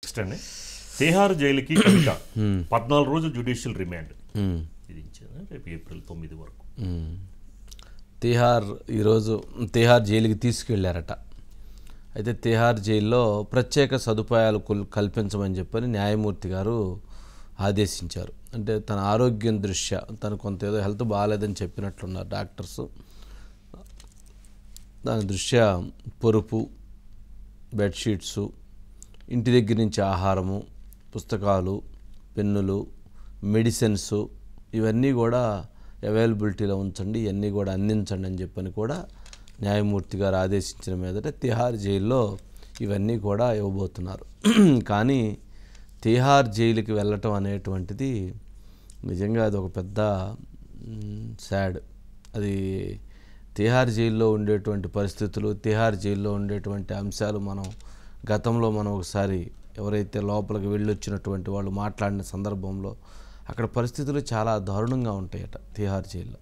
Next అండి తిహార్ జైలుకి కవిత 14 రోజులు జ్యుడిషియల్ రిమాండ్ విధించారు. రేపు ఏప్రిల్ 9 వరకు ఈరోజు తిహార్ జైలుకి తీసుకెళ్లారట. అయితే తిహార్ జైల్లో ప్రత్యేక సదుపాయాలు కల్పించమని చెప్పని న్యాయమూర్తి గారు ఆదేశించారు. అంటే తన ఆరోగ్యం దృష్ట్యా తను కొంత ఏదో హెల్త్ బాగాలేదని చెప్పినట్లున్నారు డాక్టర్సు. దాని దృష్ట్యా పొరుపు, బెడ్షీట్సు, ఇంటి దగ్గర నుంచి ఆహారము, పుస్తకాలు, పెన్నులు, మెడిసిన్స్ ఇవన్నీ కూడా అవైలబిలిటీలో ఉంచండి, ఇవన్నీ కూడా అందించండి అని చెప్పని కూడా న్యాయమూర్తి గారు ఆదేశించిన మీదట తిహార్ జైల్లో ఇవన్నీ కూడా ఇవ్వబోతున్నారు. కానీ తిహార్ జైలుకి వెళ్ళటం అనేటువంటిది నిజంగా అది ఒక పెద్ద సాడ్. అది తిహార్ జైల్లో ఉండేటువంటి పరిస్థితులు, తిహార్ జైల్లో ఉండేటువంటి అంశాలు గతంలో మనం ఒకసారి ఎవరైతే లోపలికి వెళ్ళొచ్చినటువంటి వాళ్ళు మాట్లాడిన సందర్భంలో అక్కడ పరిస్థితులు చాలా దారుణంగా ఉంటాయట తిహార్ జైల్లో.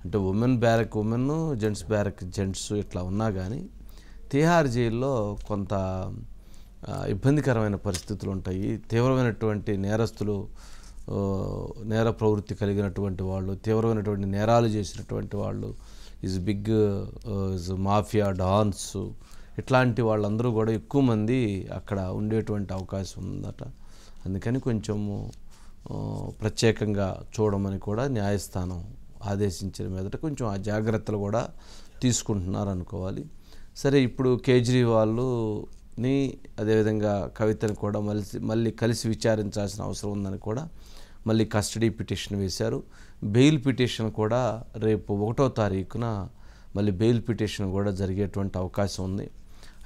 అంటే women barrack women, gents barrack gents ఇట్లా ఉన్నా కానీ తిహార్ జైల్లో కొంత ఇబ్బందికరమైన పరిస్థితులు ఉంటాయి. తీవ్రమైనటువంటి నేరస్తులు, నేర ప్రవృత్తి కలిగినటువంటి వాళ్ళు, తీవ్రమైనటువంటి నేరాలు చేసినటువంటి వాళ్ళు, బిగ్ మాఫియా డాన్స్ ఇట్లాంటి వాళ్ళందరూ కూడా ఎక్కువ మంది అక్కడ ఉండేటువంటి అవకాశం ఉందట. అందుకని కొంచెము ప్రత్యేకంగా చూడమని కూడా న్యాయస్థానం ఆదేశించిన మీదట కొంచెం ఆ జాగ్రత్తలు కూడా తీసుకుంటున్నారు అనుకోవాలి. సరే, ఇప్పుడు కేజ్రీవాల్ని అదేవిధంగా కవితను కూడా మళ్ళీ కలిసి విచారించాల్సిన అవసరం ఉందని కూడా మళ్ళీ కస్టడీ పిటిషన్ వేశారు. బెయిల్ పిటిషన్ కూడా రేపు 1వ తారీఖున మళ్ళీ బెయిల్ పిటిషన్ కూడా జరిగేటువంటి అవకాశం ఉంది.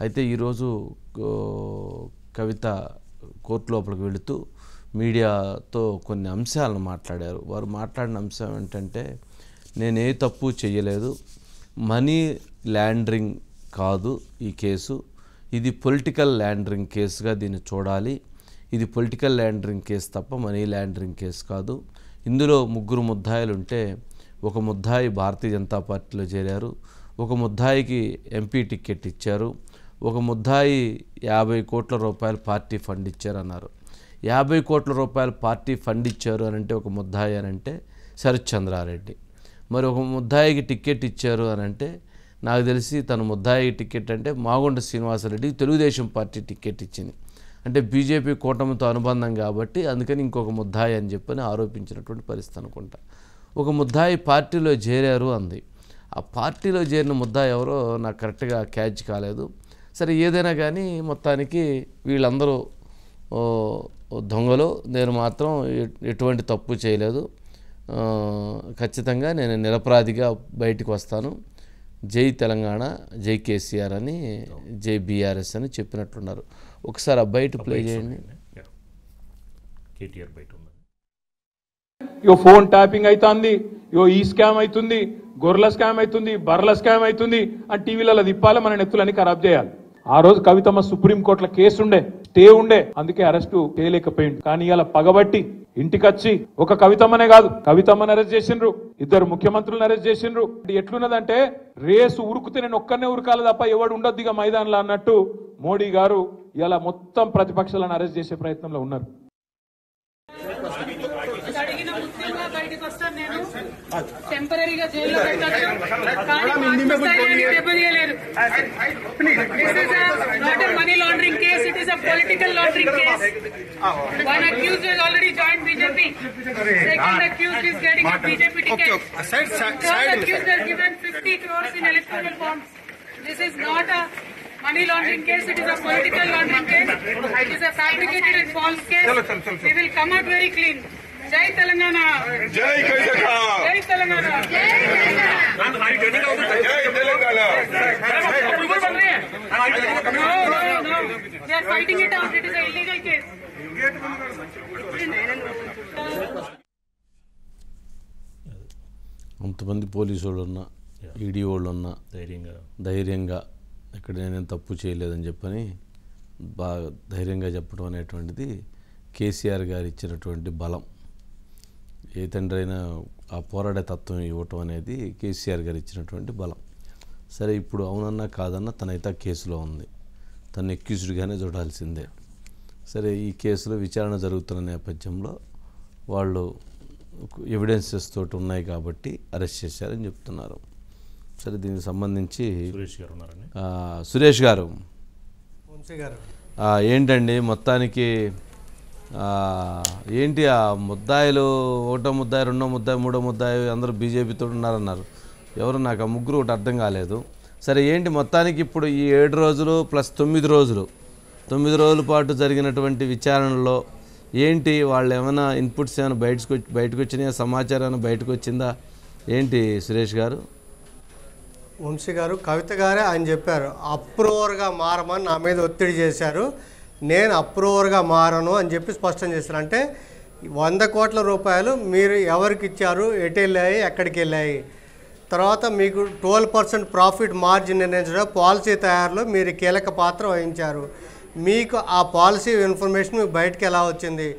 అయితే ఈరోజు కవిత కోర్టు లోపలికి వెళుతూ మీడియాతో కొన్ని అంశాలను మాట్లాడారు. వారు మాట్లాడిన అంశం ఏంటంటే, నేను ఏ తప్పు చేయలేదు, మనీ ల్యాండరింగ్ కాదు ఈ కేసు, ఇది పొలిటికల్ ల్యాండరింగ్ కేసుగా దీన్ని చూడాలి. ఇది పొలిటికల్ ల్యాండరింగ్ కేసు తప్ప మనీ ల్యాండరింగ్ కేసు కాదు. ఇందులో 3 ముద్దాయిలు ఉంటే, ఒక ముద్దాయి భారతీయ జనతా పార్టీలో చేరారు, ఒక ముద్దాయికి ఎంపీ టికెట్ ఇచ్చారు, ఒక ముద్దాయి 50 కోట్ల రూపాయలు పార్టీ ఫండ్ ఇచ్చారన్నారు. 50 కోట్ల రూపాయలు పార్టీ ఫండ్ ఇచ్చారు అని అంటే ఒక ముద్దాయి అని అంటే శరత్ చంద్రారెడ్డి. మరి ఒక ముద్దాయికి టికెట్ ఇచ్చారు అని అంటే నాకు తెలిసి తన ముద్దాయి టికెట్ అంటే మాగుంట శ్రీనివాసరెడ్డికి తెలుగుదేశం పార్టీ టికెట్ ఇచ్చింది. అంటే బీజేపీ కూటమితో అనుబంధం కాబట్టి అందుకని ఇంకొక ముద్దాయి అని చెప్పని ఆరోపించినటువంటి పరిస్థితి అనుకుంటా. ఒక ముద్దాయి పార్టీలో చేరారు అంది. ఆ పార్టీలో చేరిన ముద్దాయి ఎవరో నాకు కరెక్ట్గా క్యాచ్ కాలేదు. సరే, ఏదైనా కానీ మొత్తానికి వీళ్ళందరూ దొంగలు, నేను మాత్రం ఎటువంటి తప్పు చేయలేదు, ఖచ్చితంగా నేను నిరపరాధిగా బయటకు వస్తాను, జై తెలంగాణ, జై కేసీఆర్ అని, జై బీఆర్ఎస్ అని చెప్పినట్లున్నారు. ఒకసారి ఆ బయట ప్లే చేయండి. యో ఫోన్ ట్యాపింగ్ అవుతుంది, యో ఈ స్కామ్ అవుతుంది, గొర్రెల స్కామ్ అవుతుంది, బర్రెల స్కామ్ అవుతుంది అని టీవీలలో తిప్పాలి, మన నెత్తులని ఖరాబ్ చేయాలి. ఆ రోజు కవితమ్మ సుప్రీంకోర్టులో కేసు ఉండే, స్టే ఉండే, అందుకే అరెస్టు చేయలేకపోయింది. కానీ ఇలా పగబట్టి ఇంటికొచ్చి ఒక కవితమ్మనే కాదు, కవితమ్మని అరెస్ట్ చేసిండ్రు, 2 ముఖ్యమంత్రులను అరెస్ట్ చేసిండ్రు. ఎట్లున్నదంటే రేసు ఉరుకుతే నేను ఒక్కనే ఉరకాలి తప్ప ఎవడు ఉండొద్దు ఇక మైదానంలో అన్నట్టు మోడీ గారు ఇలా మొత్తం ప్రతిపక్షాలను అరెస్ట్ చేసే ప్రయత్నంలో ఉన్నారు. టెంపరీగా జైల్లో పెట్టచ్చు, కానీ దెబ్బతీయలేరు. Not a money laundering case, it is a political laundering case. One accused has already joined BJP. Second accused is getting a BJP ticket. Third accused has given 50 crores in electoral bonds. This is not a money laundering case, it is a political laundering case. It is a fabricated and false case. We will come out very clean. Jai Telangana. Jai Telangana. Jai Telangana. Jai Telangana. No. They are fighting it out. It is an illegal case. అంతమంది police వాళ్ళు ఉన్నా, ED వాళ్ళు ఉన్నా ధైర్యంగా ఇక్కడ నేనేం తప్పు చేయలేదని చెప్పని బాగా ధైర్యంగా చెప్పడం అనేటువంటిది కేసీఆర్ గారు ఇచ్చినటువంటి బలం. ఏ తండ్రి అయినా ఆ పోరాడే తత్వం ఇవ్వటం అనేది కేసీఆర్ గారు ఇచ్చినటువంటి బలం. సరే, ఇప్పుడు అవునన్నా కాదన్నా తనైతే కేసులో ఉంది, తను ఎక్యూజ్డ్గానే చూడాల్సిందే. సరే ఈ కేసులో విచారణ జరుగుతున్న నేపథ్యంలో వాళ్ళు ఎవిడెన్సెస్ తోటి ఉన్నాయి కాబట్టి అరెస్ట్ చేశారని చెప్తున్నారు. సరే దీనికి సంబంధించి సురేష్ గారు ఉన్నారండి. సురేష్ గారు వంశీ గారు ఏంటండి మొత్తానికి ఏంటి ఆ ముద్దాయిలు, ఒకటో ముద్దాయి, రెండో ముద్దాయి, మూడో ముద్దాయి అందరూ బీజేపీతో ఉన్నారన్నారు. ఎవరు నాకు ఆ ముగ్గురు ఒకటి అర్థం కాలేదు. సరే ఏంటి మొత్తానికి ఇప్పుడు ఈ 7 రోజులు ప్లస్ 9 రోజులు 9 రోజుల పాటు జరిగినటువంటి విచారణలో ఏంటి వాళ్ళు ఏమైనా ఇన్పుట్స్ ఏమైనా బయటకు వచ్చినాయా, సమాచారం ఏమైనా బయటకు వచ్చిందా ఏంటి సురేష్ గారు? వంశీ గారు కవిత గారే ఆయన చెప్పారు, అప్రూవర్గా మారమని నా మీద ఒత్తిడి చేశారు. నేను అప్రూవర్గా మారను అని చెప్పి స్పష్టం చేశారు. అంటే 100 కోట్ల రూపాయలు మీరు ఎవరికి ఇచ్చారు, ఎటు వెళ్ళాయి, ఎక్కడికి వెళ్ళాయి, తర్వాత మీకు 12% ప్రాఫిట్ మార్జిన్ నిర్ణయించడం, పాలసీ తయారులో మీరు కీలక పాత్ర వహించారు. మీకు ఆ పాలసీ ఇన్ఫర్మేషన్ మీకు బయటకు ఎలా వచ్చింది?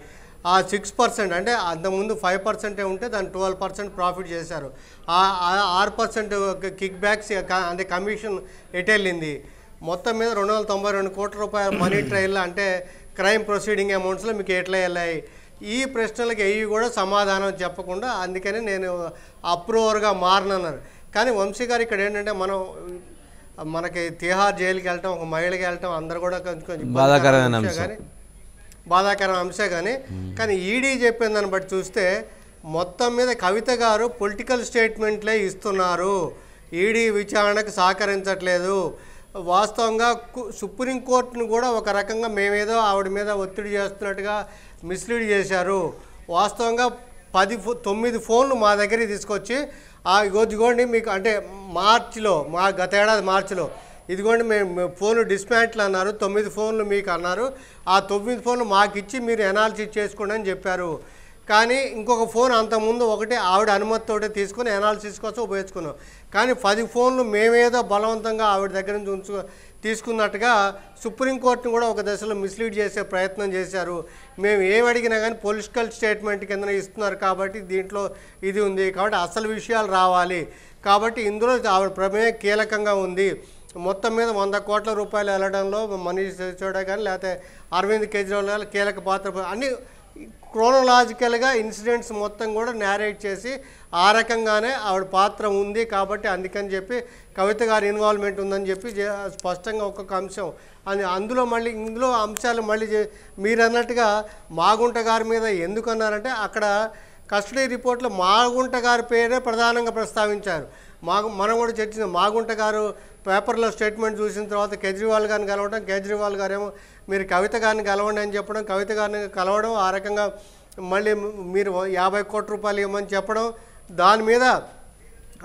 ఆ 6% అంటే అంతకుముందు 5% ఉంటే దాన్ని 12% ప్రాఫిట్ చేశారు. ఆ 6% కిక్ బ్యాక్స్ అంటే కమిషన్ ఎటు వెళ్ళింది? మొత్తం మీద 292 కోట్ల రూపాయల మనీ ట్రయల్ అంటే క్రైమ్ ప్రొసీడింగ్ అమౌంట్స్లో మీకు ఎట్లా వెళ్ళాయి? ఈ ప్రశ్నలకు ఏవి కూడా సమాధానం చెప్పకుండా అందుకని నేను అప్రూవర్గా మారనన్నారు. కానీ వంశీ గారు ఇక్కడ ఏంటంటే మనకి తిహార్ జైలుకి వెళ్ళటం, ఒక మహిళకి వెళ్ళటం అందరు కూడా కొంచెం బాధాకరమైన అంశం కానీ ఈడీ చెప్పిన దాన్ని బట్టి చూస్తే మొత్తం మీద కవిత గారు పొలిటికల్ స్టేట్మెంట్లే ఇస్తున్నారు, ఈడీ విచారణకు సహకరించట్లేదు. వాస్తవంగా సుప్రీంకోర్టును కూడా ఒక రకంగా మేమేదో ఆవిడ మీద ఒత్తిడి చేస్తున్నట్టుగా మిస్లీడ్ చేశారు. వాస్తవంగా 9 ఫోన్లు మా దగ్గరికి తీసుకొచ్చి ఇదిగోండి మీకు అంటే గత ఏడాది మార్చిలో ఇదిగోండి మేము ఫోన్లు డిస్మాంటిల్ అన్నారు, 9 ఫోన్లు మీకు అన్నారు, ఆ 9 ఫోన్లు మాకు ఇచ్చి మీరు అనాలిసిస్ చేసుకోండి అని చెప్పారు. కానీ ఇంకొక ఫోన్ అంతకుముందు ఒకటి ఆవిడ అనుమతితోటే తీసుకుని అనాలిసిస్ కోసం ఉపయోగించుకున్నాం. కానీ 10 ఫోన్లు మేమేదో బలవంతంగా ఆవిడ దగ్గర నుంచి తీసుకున్నట్టుగా సుప్రీంకోర్టును కూడా ఒక దశలో మిస్లీడ్ చేసే ప్రయత్నం చేశారు. మేము ఏమి అడిగినా కానీ పొలిటికల్ స్టేట్మెంట్ కింద ఇస్తున్నారు కాబట్టి దీంట్లో ఇది ఉంది కాబట్టి అసలు విషయాలు రావాలి కాబట్టి ఇందులో ఆవిడ ప్రమేయం కీలకంగా ఉంది. మొత్తం మీద 100 కోట్ల రూపాయలు వెళ్ళడంలో మనీష్ సిసోడియా కానీ లేకపోతే అరవింద్ కేజ్రీవాల్ కీలక పాత్ర అన్ని క్రోనలాజికల్గా ఇన్సిడెంట్స్ మొత్తం కూడా నేరేట్ చేసి ఆ రకంగానే ఆవిడ పాత్ర ఉంది కాబట్టి అందుకని చెప్పి కవిత గారి ఇన్వాల్వ్మెంట్ ఉందని చెప్పి స్పష్టంగా ఒక్కొక్క అంశం ఇందులో అంశాలు మళ్ళీ మీరు అన్నట్టుగా మాగుంట గారి మీద ఎందుకు అన్నారంటే అక్కడ కస్టడీ రిపోర్ట్లో మాగుంట గారి పేరే ప్రధానంగా ప్రస్తావించారు. మనం కూడా చర్చించాం. మాగుంట గారు పేపర్లో స్టేట్మెంట్ చూసిన తర్వాత కేజ్రీవాల్ గారిని కలవడం, కేజ్రీవాల్ గారేమో మీరు కవిత గారిని కలవండి అని చెప్పడం, కవిత గారిని కలవడం, ఆ రకంగా మళ్ళీ మీరు 50 కోట్ల రూపాయలు ఇవ్వమని చెప్పడం, దాని మీద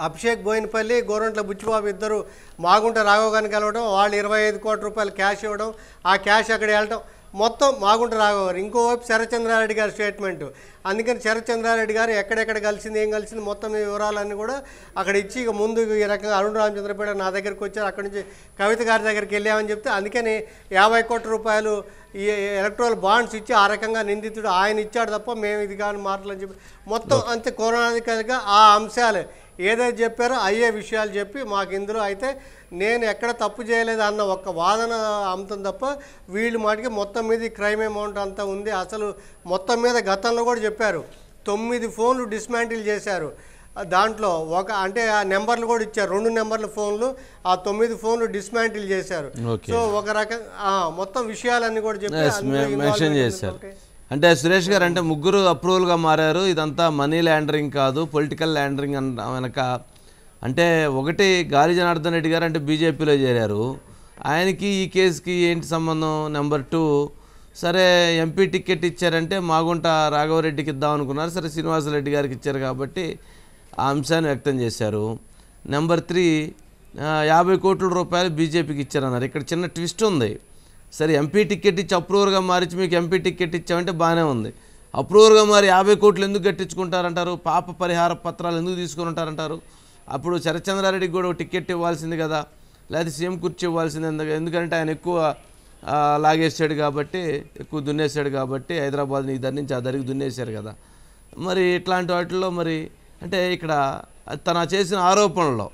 అభిషేక్ బోయినపల్లి, గోరంట్ల బుచ్చిబాబు ఇద్దరు మాగుంట రాఘవ్ గారిని కలవడం, వాళ్ళు 25 కోట్ల రూపాయలు క్యాష్ ఇవ్వడం, ఆ క్యాష్ అక్కడ వెళ్ళటం, మొత్తం మాగుంట రాఘవ్ గారు. ఇంకోవైపు శరత్చంద్రారెడ్డి గారి స్టేట్మెంట్. అందుకని శరత్చంద్రారెడ్డి గారు ఎక్కడెక్కడ కలిసింది, ఏం కలిసింది మొత్తం వివరాలన్నీ కూడా అక్కడ ఇచ్చి ఇక ముందు ఈ రకంగా అరుణ్ రామచంద్రపేట నా దగ్గరికి వచ్చారు, అక్కడి నుంచి కవిత గారి దగ్గరికి వెళ్ళామని చెప్తే అందుకని 50 కోట్ల రూపాయలు ఈ ఎలక్ట్రల్ బాండ్స్ ఇచ్చి ఆ రకంగా నిందితుడు ఆయన ఇచ్చాడు తప్ప మేము ఇది కానీ మాటలని చెప్పి మొత్తం అంతే కోణాధికారిగా ఆ అంశాలు ఏదైతే చెప్పారో అయ్యే విషయాలు చెప్పి మాకు ఇందులో అయితే నేను ఎక్కడ తప్పు చేయలేదు అన్న ఒక్క వాదన అమ్ముతుంది తప్ప వీళ్ళు మాటికి మొత్తం మీద క్రైమ్ అమౌంట్ అంతా ఉంది. అసలు మొత్తం మీద గతంలో కూడా చెప్పారు 9 ఫోన్లు డిస్మాంటిల్ చేశారు. దాంట్లో అంటే ఆ నెంబర్లు కూడా ఇచ్చారు, 2 నెంబర్ల ఫోన్లు, ఆ 9 ఫోన్లు డిస్మాంటిల్ చేశారు. సో ఒక రకంగా మొత్తం విషయాలన్నీ కూడా చెప్పి అంటే సురేష్ గారు అంటే ముగ్గురు అప్రూవల్గా మారారు. ఇదంతా మనీ ల్యాండరింగ్ కాదు, పొలిటికల్ ల్యాండరింగ్ వెనక అంటే ఒకటి గాలి జనార్దన్ రెడ్డి గారు అంటే బీజేపీలో చేరారు, ఆయనకి ఈ కేసుకి ఏంటి సంబంధం? నెంబర్ 2 సరే ఎంపీ టికెట్ ఇచ్చారంటే మాగుంట రాఘవరెడ్డికి ఇద్దాం అనుకున్నారు, సరే శ్రీనివాసరెడ్డి గారికి ఇచ్చారు కాబట్టి ఆ అంశాన్ని వ్యక్తం చేశారు. నెంబర్ 3 50 కోట్ల రూపాయలు బీజేపీకి ఇచ్చారన్నారు. ఇక్కడ చిన్న ట్విస్ట్ ఉంది. సరే ఎంపీ టికెట్ ఇచ్చి అప్రూవర్గా మారించి మీకు ఎంపీ టికెట్ ఇచ్చామంటే బాగానే ఉంది, అప్రూవర్గా మారి 50 కోట్లు ఎందుకు కట్టించుకుంటారంటారు? పాప పరిహార పత్రాలు ఎందుకు తీసుకుని ఉంటారంటారు? అప్పుడు శరత్చంద్రారెడ్డికి కూడా టికెట్ ఇవ్వాల్సింది కదా, లేకపోతే సీఎం కుర్చీ ఇవ్వాల్సింది. ఎందుకంటే ఆయన ఎక్కువ లాగేసాడు కాబట్టి, ఎక్కువ దున్నేసాడు కాబట్టి, హైదరాబాద్ని ఈ దరి నుంచి ఆ దరికి దున్నేశారు కదా. మరి ఇట్లాంటి వాటిల్లో మరి అంటే ఇక్కడ తన చేసిన ఆరోపణలో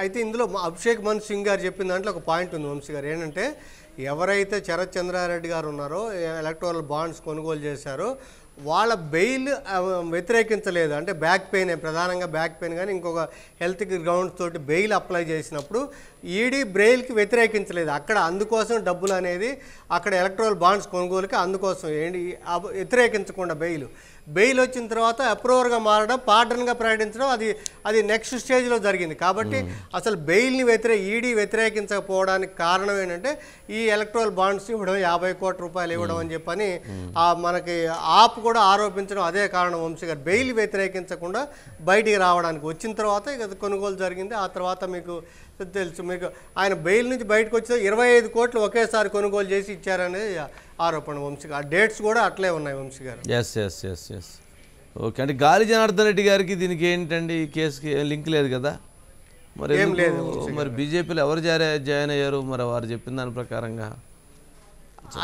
అయితే ఇందులో అభిషేక్ మను సింగ్ గారు చెప్పిన దాంట్లో ఒక పాయింట్ ఉంది వంశీ గారు. ఏంటంటే ఎవరైతే శరత్ చంద్రారెడ్డి గారు ఉన్నారో ఎలక్టోరల్ బాండ్స్ కొనుగోలు చేశారో వాళ్ళ బెయిల్ వ్యతిరేకించలేదు. అంటే బ్యాక్ పెయిన్, ప్రధానంగా బ్యాక్ పెయిన్ కానీ ఇంకొక హెల్త్ గ్రౌండ్స్ తోటి బెయిల్ అప్లై చేసినప్పుడు ఈడీ బెయిల్కి వ్యతిరేకించలేదు. అక్కడ అందుకోసం డబ్బులు అనేది అక్కడ ఎలక్టోరల్ బాండ్స్ కొనుగోలుకి అందుకోసం ఏంటి వ్యతిరేకించకుండా బెయిల్ వచ్చిన తర్వాత అప్రూవర్గా మారడం, పార్డన్గా ప్రకటించడం అది నెక్స్ట్ స్టేజ్లో జరిగింది. కాబట్టి అసలు బెయిల్ని ఈడీ వ్యతిరేకించకపోవడానికి కారణం ఏంటంటే ఈ ఎలక్టోరల్ బాండ్స్ ఇవ్వడం, 50 కోట్ల రూపాయలు ఇవ్వడం అని చెప్పని మనకి ఆప్ కూడా ఆరోపించడం అదే కారణం. వంశీ గారు బెయిల్ వ్యతిరేకించకుండా బయటికి రావడానికి వచ్చిన తర్వాత ఇక కొనుగోలు జరిగింది. ఆ తర్వాత మీకు తెలుసు, మీకు ఆయన బెయిల్ నుంచి బయటకు వచ్చిన 25 కోట్లు ఒకేసారి కొనుగోలు చేసి ఇచ్చారనేది ఆరోపణ వంశీ గారు. ఆ డేట్స్ కూడా అట్లే ఉన్నాయి వంశీ గారు. Yes okay. అంటే గాలి జనార్దన్ రెడ్డి గారికి దీనికి ఏంటండి ఈ కేసుకి లింక్ లేదు కదా మరి? ఏం లేదు. మరి బీజేపీలో ఎవరు జాయిన్ అయ్యారు మరి వారు చెప్పిన దాని ప్రకారంగా?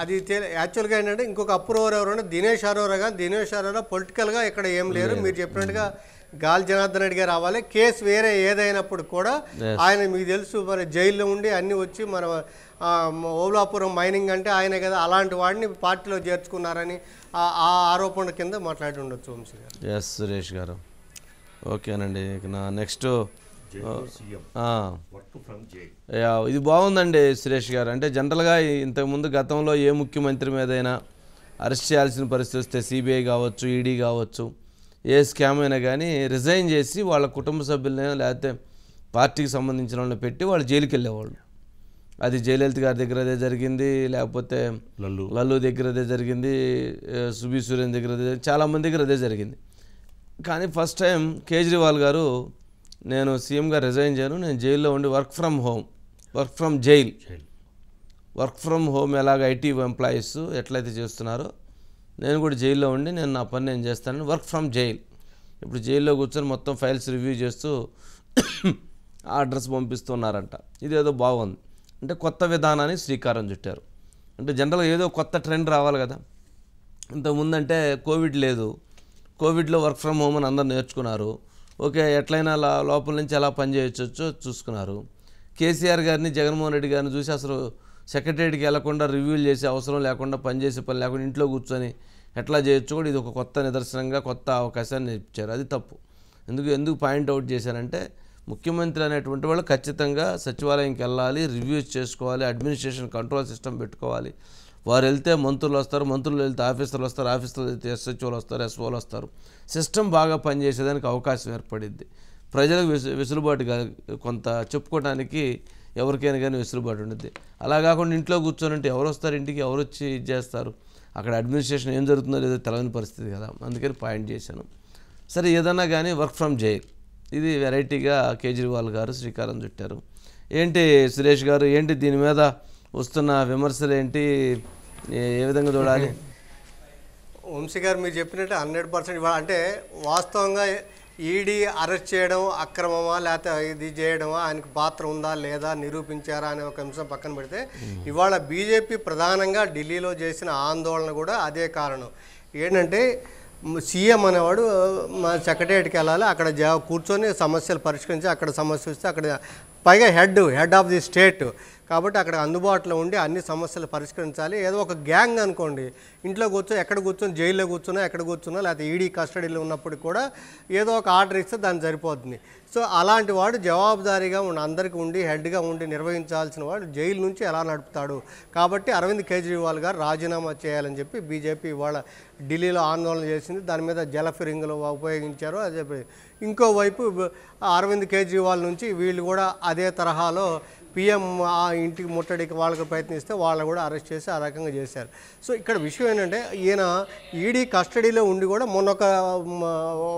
అది యాక్చువల్గా ఏంటంటే ఇంకొక అప్రూవర్ ఎవరైనా దినేష్ అరోరా, కానీ దినేష్ అరోరా పొలిటికల్గా ఇక్కడ ఏం లేరు. మీరు చెప్పినట్టుగా గాలి జనార్దన్ రెడ్డి గారు రావాలి. కేసు వేరే ఏదైనప్పుడు కూడా ఆయన మీకు తెలుసు మరి జైల్లో ఉండి అన్నీ వచ్చి మన ఓబులాపురం మైనింగ్ అంటే ఆయనే కదా, అలాంటి వాడిని పార్టీలో చేర్చుకున్నారని ఆ ఆరోపణ కింద మాట్లాడి ఉండొచ్చు వంశీ గారు. ఎస్ సురేష్ గారు, ఓకేనండి. నా నెక్స్ట్ ఇది బాగుందండి సురేష్ గారు. అంటే జనరల్గా ఇంతకుముందు గతంలో ఏ ముఖ్యమంత్రి మీదైనా అరెస్ట్ చేయాల్సిన పరిస్థితి వస్తే సిబిఐ కావచ్చు, ఈడీ కావచ్చు, ఏ స్కామ్ అయినా కానీ రిజైన్ చేసి వాళ్ళ కుటుంబ సభ్యులైనా లేకపోతే పార్టీకి సంబంధించిన వాళ్ళని పెట్టి వాళ్ళు జైలుకి వెళ్ళేవాళ్ళు. అది జయలలిత గారి దగ్గర అదే జరిగింది, లేకపోతే లల్లు దగ్గర అదే జరిగింది, సుబీ సూర్యన్ దగ్గర అదే, చాలామంది దగ్గర అదే జరిగింది. కానీ ఫస్ట్ టైం కేజ్రీవాల్ గారు నేను సీఎంగా రిజైన్ చేయను, నేను జైల్లో ఉండి వర్క్ ఫ్రమ్ హోమ్ ఎలాగ ఐటీ ఎంప్లాయీస్ ఎట్లయితే చేస్తున్నారో నేను కూడా జైల్లో ఉండి నేను నా పని నేను చేస్తానని వర్క్ ఫ్రమ్ జైల్. ఇప్పుడు జైల్లో కూర్చొని మొత్తం ఫైల్స్ రివ్యూ చేస్తూ ఆర్డర్స్ పంపిస్తున్నారంట. ఇదేదో బాగుంది. అంటే కొత్త విధానాన్ని శ్రీకారం చుట్టారు. అంటే జనరల్గా ఏదో కొత్త ట్రెండ్ రావాలి కదా. ఇంతకుముందంటే కోవిడ్ లేదు, కోవిడ్లో వర్క్ ఫ్రమ్ హోమ్ అని అందరు నేర్చుకున్నారు. ఓకే, ఎట్లయినా లోపల నుంచి ఎలా పనిచేయచ్చో చూసుకున్నారు. కేసీఆర్ గారిని, జగన్మోహన్ రెడ్డి గారిని చూసి అసలు సెక్రటరీకి వెళ్లకుండా రివ్యూలు చేసే అవసరం లేకుండా, పనిచేసే పని లేకుండా ఇంట్లో కూర్చొని ఎట్లా చేయొచ్చు కూడా ఇది ఒక కొత్త నిదర్శనంగా, కొత్త అవకాశాన్ని ఇచ్చారు. అది తప్పు. ఎందుకు పాయింట్అవుట్ చేశానంటే ముఖ్యమంత్రి అనేటువంటి వాళ్ళు ఖచ్చితంగా సచివాలయంకి వెళ్ళాలి, రివ్యూస్ చేసుకోవాలి, అడ్మినిస్ట్రేషన్ కంట్రోల్ సిస్టమ్ పెట్టుకోవాలి. వారు వెళ్తే మంత్రులు వస్తారు, మంత్రులు వెళ్తే ఆఫీసర్లు వస్తారు, ఆఫీసర్లు వెళ్తే ఎస్హెచ్ఓలు వస్తారు, ఎస్ఓలు వస్తారు. సిస్టమ్ బాగా పనిచేసేదానికి అవకాశం ఏర్పడింది. ప్రజలకు వెసులుబాటు కొంత చెప్పుకోవడానికి ఎవరికైనా కానీ వెసులుబాటు ఉంటుంది. అలా కాకుండా ఇంట్లో కూర్చొని ఎవరు వస్తారు ఇంటికి, ఎవరు వచ్చి ఇది చేస్తారు, అక్కడ అడ్మినిస్ట్రేషన్ ఏం జరుగుతుందో లేదో తెలియని పరిస్థితి కదా. అందుకని పాయింట్ చేశాను. సరే, ఏదన్నా కానీ వర్క్ ఫ్రమ్ జైల్ ఇది వెరైటీగా కేజ్రీవాల్ గారు శ్రీకారం చుట్టారు. ఏంటి సురేష్ గారు, ఏంటి దీని మీద వస్తున్న విమర్శలు ఏంటి, ఏ విధంగా చూడాలి? వంశీ గారు మీరు చెప్పినట్టు 100% అంటే వాస్తవంగా ఈడీ అరెస్ట్ చేయడం అక్రమమా లేకపోతే ఇది చేయడమా, ఆయనకు పాత్ర ఉందా లేదా, నిరూపించారా అనే ఒక అంశం పక్కన పెడితే ఇవాళ బీజేపీ ప్రధానంగా ఢిల్లీలో చేసిన ఆందోళన కూడా అదే కారణం. ఏంటంటే సీఎం అనేవాడు మా సెక్రటేరియట్కి వెళ్ళాలి, అక్కడ కూర్చొని సమస్యలు పరిష్కరించి అక్కడ సమస్య వస్తే అక్కడ పైగా హెడ్ ఆఫ్ ది స్టేట్ కాబట్టి అక్కడ అందుబాటులో ఉండి అన్ని సమస్యలు పరిష్కరించాలి. ఏదో ఒక గ్యాంగ్ అనుకోండి, ఇంట్లో ఎక్కడ కూర్చొని జైల్లో కూర్చున్నా, ఎక్కడ కూర్చున్నా, లేకపోతే ఈడీ కస్టడీలో ఉన్నప్పుడు కూడా ఏదో ఒక ఆర్డర్ ఇస్తే దాన్ని సరిపోతుంది. సో అలాంటి వాడు జవాబుదారీగా అందరికీ ఉండి హెడ్గా ఉండి నిర్వహించాల్సిన వాడు జైలు నుంచి ఎలా నడుపుతాడు? కాబట్టి అరవింద్ కేజ్రీవాల్ గారు రాజీనామా చేయాలని చెప్పి బీజేపీ ఇవాళ ఢిల్లీలో ఆందోళన చేసింది. దాని మీద జలఫిరింగ్లు ఉపయోగించారు. అదే ఇంకోవైపు అరవింద్ కేజ్రీవాల్ నుంచి వీళ్ళు కూడా అదే తరహాలో పిఎం ఆ ఇంటికి ముట్టడికి వాళ్ళకి ప్రయత్నిస్తే వాళ్ళు కూడా అరెస్ట్ చేసి ఆ రకంగా చేశారు. సో ఇక్కడ విషయం ఏంటంటే ఈయన ఈడీ కస్టడీలో ఉండి కూడా మొన్న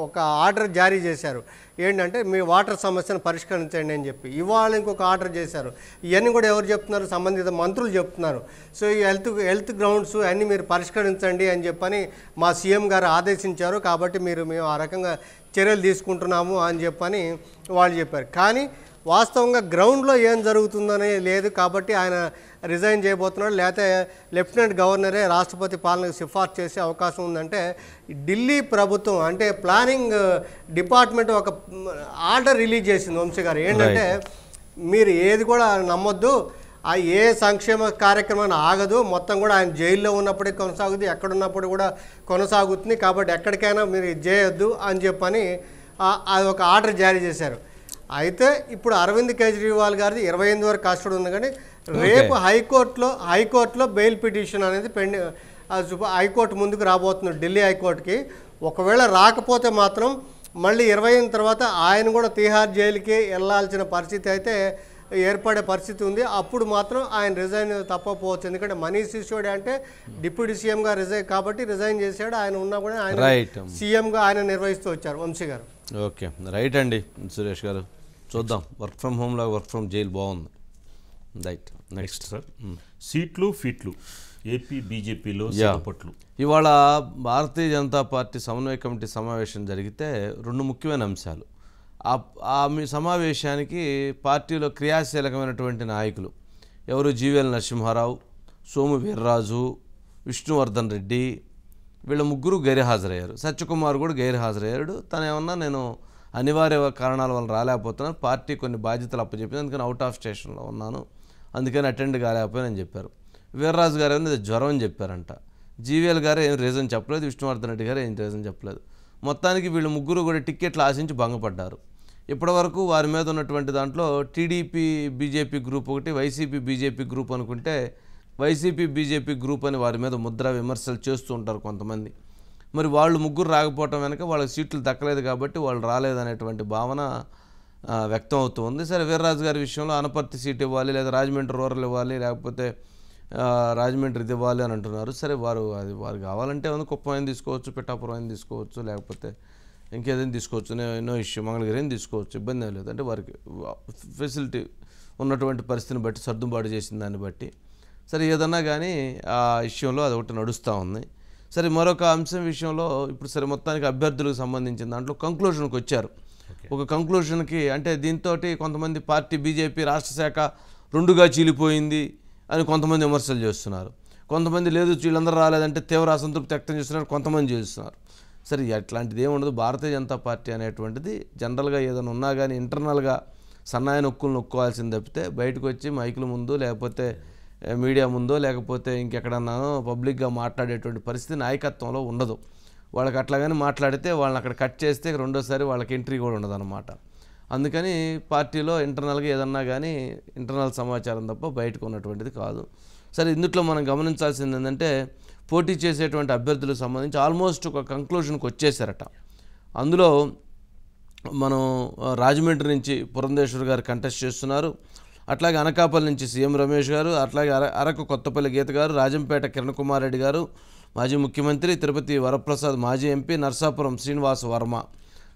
ఒక ఆర్డర్ జారీ చేశారు. ఏంటంటే మీ వాటర్ సమస్యను పరిష్కరించండి అని చెప్పి. ఇవాళ ఇంకొక ఆర్డర్ చేశారు. ఇవన్నీ కూడా ఎవరు చెప్తున్నారు? సంబంధిత మంత్రులు చెప్తున్నారు. సో ఈ హెల్త్ గ్రౌండ్స్ అన్నీ మీరు పరిష్కరించండి అని చెప్పని మా సీఎం గారు ఆదేశించారు. కాబట్టి మేము ఆ రకంగా చర్యలు తీసుకుంటున్నాము అని చెప్పని వాళ్ళు చెప్పారు. కానీ వాస్తవంగా గ్రౌండ్లో ఏం జరుగుతుందనే లేదు. కాబట్టి ఆయన రిజైన్ చేయబోతున్నాడు, లేకపోతే లెఫ్టినెంట్ గవర్నరే రాష్ట్రపతి పాలనకు సిఫార్సు చేసే అవకాశం ఉందంటే ఢిల్లీ ప్రభుత్వం అంటే ప్లానింగ్ డిపార్ట్మెంట్ ఒక ఆర్డర్ రిలీజ్ చేసింది వంశీ గారు. ఏంటంటే మీరు ఏది కూడా నమ్మొద్దు, ఏ సంక్షేమ కార్యక్రమాన్ని ఆగదు, మొత్తం కూడా ఆయన జైల్లో ఉన్నప్పుడే కొనసాగుతుంది, ఎక్కడున్నప్పుడు కూడా కొనసాగుతుంది, కాబట్టి ఎక్కడికైనా మీరు ఇది చేయొద్దు అని చెప్పని అది ఒక ఆర్డర్ జారీ చేశారు. అయితే ఇప్పుడు అరవింద్ కేజ్రీవాల్ గారిది 28 వరకు కస్టడీ ఉంది, కానీ రేపు హైకోర్టులో బెయిల్ పిటిషన్ అనేది హైకోర్టు ముందుకు రాబోతుంది, ఢిల్లీ హైకోర్టుకి. ఒకవేళ రాకపోతే మాత్రం మళ్ళీ 20 తర్వాత ఆయన కూడా తీహార్ జైలుకి వెళ్ళాల్సిన పరిస్థితి అయితే ఏర్పడే పరిస్థితి ఉంది. అప్పుడు మాత్రం ఆయన రిజైన్ తప్పకపోవచ్చు, ఎందుకంటే మనీష్ సిసోడియా అంటే డిప్యూటీ సీఎంగా రిజైన్ చేశాడు. ఆయన ఉన్నా కూడా ఆయన సీఎంగా ఆయన నిర్వహిస్తూ వచ్చారు. వంశీ గారు ఓకే రైట్ అండి. సురేష్ గారు చూద్దాం, వర్క్ ఫ్రమ్ హోమ్ లాగా వర్క్ ఫ్రమ్ జైలు బాగుంది. రైట్ నెక్స్ట్ సార్ సీట్లు ఫీట్లు ఏపీ బీజేపీలో పట్లు. ఇవాళ భారతీయ జనతా పార్టీ సమన్వయ కమిటీ సమావేశం జరిగితే 2 ముఖ్యమైన అంశాలు. ఆ సమావేశానికి పార్టీలో క్రియాశీలకమైనటువంటి నాయకులు ఎవరు, జీవీఎల్ నరసింహారావు, సోము వీర్రాజు, విష్ణువర్ధన్ రెడ్డి, వీళ్ళ ముగ్గురు గైర్హాజరయ్యారు. సత్యకుమార్ కూడా గైర్హాజరయ్యాడు. తను ఏమన్నా నేను అనివార్య కారణాల వల్ల రాలేకపోతున్నాను, పార్టీ కొన్ని బాధ్యతలు అప్పచెప్పింది, అందుకని అవుట్ ఆఫ్ స్టేషన్లో ఉన్నాను, అందుకని అటెండ్ కాలేకపోయానని చెప్పారు. వీర్రాజు గారు ఏమన్నా జ్వరం అని చెప్పారంట. జీవీఎల్ గారు ఏం రీజన్ చెప్పలేదు, విష్ణువర్ధన్ రెడ్డి గారు ఏం రీజన్ చెప్పలేదు. మొత్తానికి వీళ్ళు ముగ్గురు కూడా టిక్కెట్లు ఆశించి భంగపడ్డారు. ఇప్పటివరకు వారి మీద ఉన్నటువంటి దాంట్లో టీడీపీ బీజేపీ గ్రూప్ ఒకటి, వైసీపీ బీజేపీ గ్రూప్ అనుకుంటే వైసీపీ బీజేపీ గ్రూప్ అని వారి మీద ముద్ర విమర్శలు చేస్తూ ఉంటారు కొంతమంది. మరి వాళ్ళు ముగ్గురు రాకపోవటం వెనక వాళ్ళకి సీట్లు దక్కలేదు కాబట్టి వాళ్ళు రాలేదనేటువంటి భావన వ్యక్తం అవుతుంది. సరే, వీర్రాజు గారి విషయంలో అనపర్తి సీట్ ఇవ్వాలి, లేదా రాజమండ్రి రూరల్ ఇవ్వాలి, లేకపోతే రాజమండ్రి ఇది ఇవ్వాలి అని అంటున్నారు. సరే, వారు కావాలంటే కుప్పం అయినా తీసుకోవచ్చు, పిఠాపురం అయినా తీసుకోవచ్చు, లేకపోతే ఇంకేదైనా తీసుకోవచ్చు, ఎన్నో ఇష్యూ మంగళగిరి అయినా తీసుకోవచ్చు, ఇబ్బంది ఏం లేదు. అంటే వారికి ఫెసిలిటీ ఉన్నటువంటి పరిస్థితిని బట్టి సర్దుబాటు చేసిన దాన్ని బట్టి సరే ఏదన్నా కానీ ఆ విషయంలో అదొకటి నడుస్తూ ఉంది. సరే, మరొక అంశం విషయంలో ఇప్పుడు సరే మొత్తానికి అభ్యర్థులకు సంబంధించిన దాంట్లో కంక్లూషన్కి వచ్చారు. ఒక కంక్లూషన్కి అంటే దీంతో కొంతమంది పార్టీ బీజేపీ రాష్ట్ర శాఖ 2గా చీలిపోయింది అని కొంతమంది విమర్శలు చేస్తున్నారు. కొంతమంది లేదు వీళ్ళందరూ రాలేదంటే తీవ్ర అసంతృప్తి వ్యక్తం చేస్తున్నారు, కొంతమంది చేస్తున్నారు. సరే, అట్లాంటిది ఏముండదు. భారతీయ జనతా పార్టీ అనేటువంటిది జనరల్గా ఏదైనా ఉన్నా కానీ ఇంటర్నల్గా సన్నాయి నొక్కులు నొక్కోవాల్సింది తప్పితే బయటకు వచ్చి మైకుల ముందు లేకపోతే మీడియా ముందో లేకపోతే ఇంకెక్కడన్నానో పబ్లిక్గా మాట్లాడేటువంటి పరిస్థితి నాయకత్వంలో ఉండదు. వాళ్ళకి అట్లాగానే మాట్లాడితే వాళ్ళని అక్కడ కట్ చేస్తే రెండోసారి వాళ్ళకి ఎంట్రీ కూడా ఉండదు అన్నమాట. అందుకని పార్టీలో ఇంటర్నల్గా ఏదన్నా కానీ ఇంటర్నల్ సమాచారం తప్ప బయటకు ఉన్నటువంటిది కాదు. సరే, ఇందులో మనం గమనించాల్సింది ఏంటంటే పోటీ చేసేటువంటి అభ్యర్థులకు సంబంధించి ఆల్మోస్ట్ ఒక కంక్లూషన్కి వచ్చేసారట. అందులో మనం రాజమండ్రి నుంచి పురంధేశ్వర్ గారు కంటెస్ట్ చేస్తున్నారు, అట్లాగే అనకాపల్లి నుంచి సీఎం రమేష్ గారు, అట్లాగే అరకు కొత్తపల్లి గీత గారు, రాజంపేట కిరణ్ కుమార్ రెడ్డి గారు మాజీ ముఖ్యమంత్రి, తిరుపతి వరప్రసాద్ మాజీ ఎంపీ, నర్సాపురం శ్రీనివాస్ వర్మ.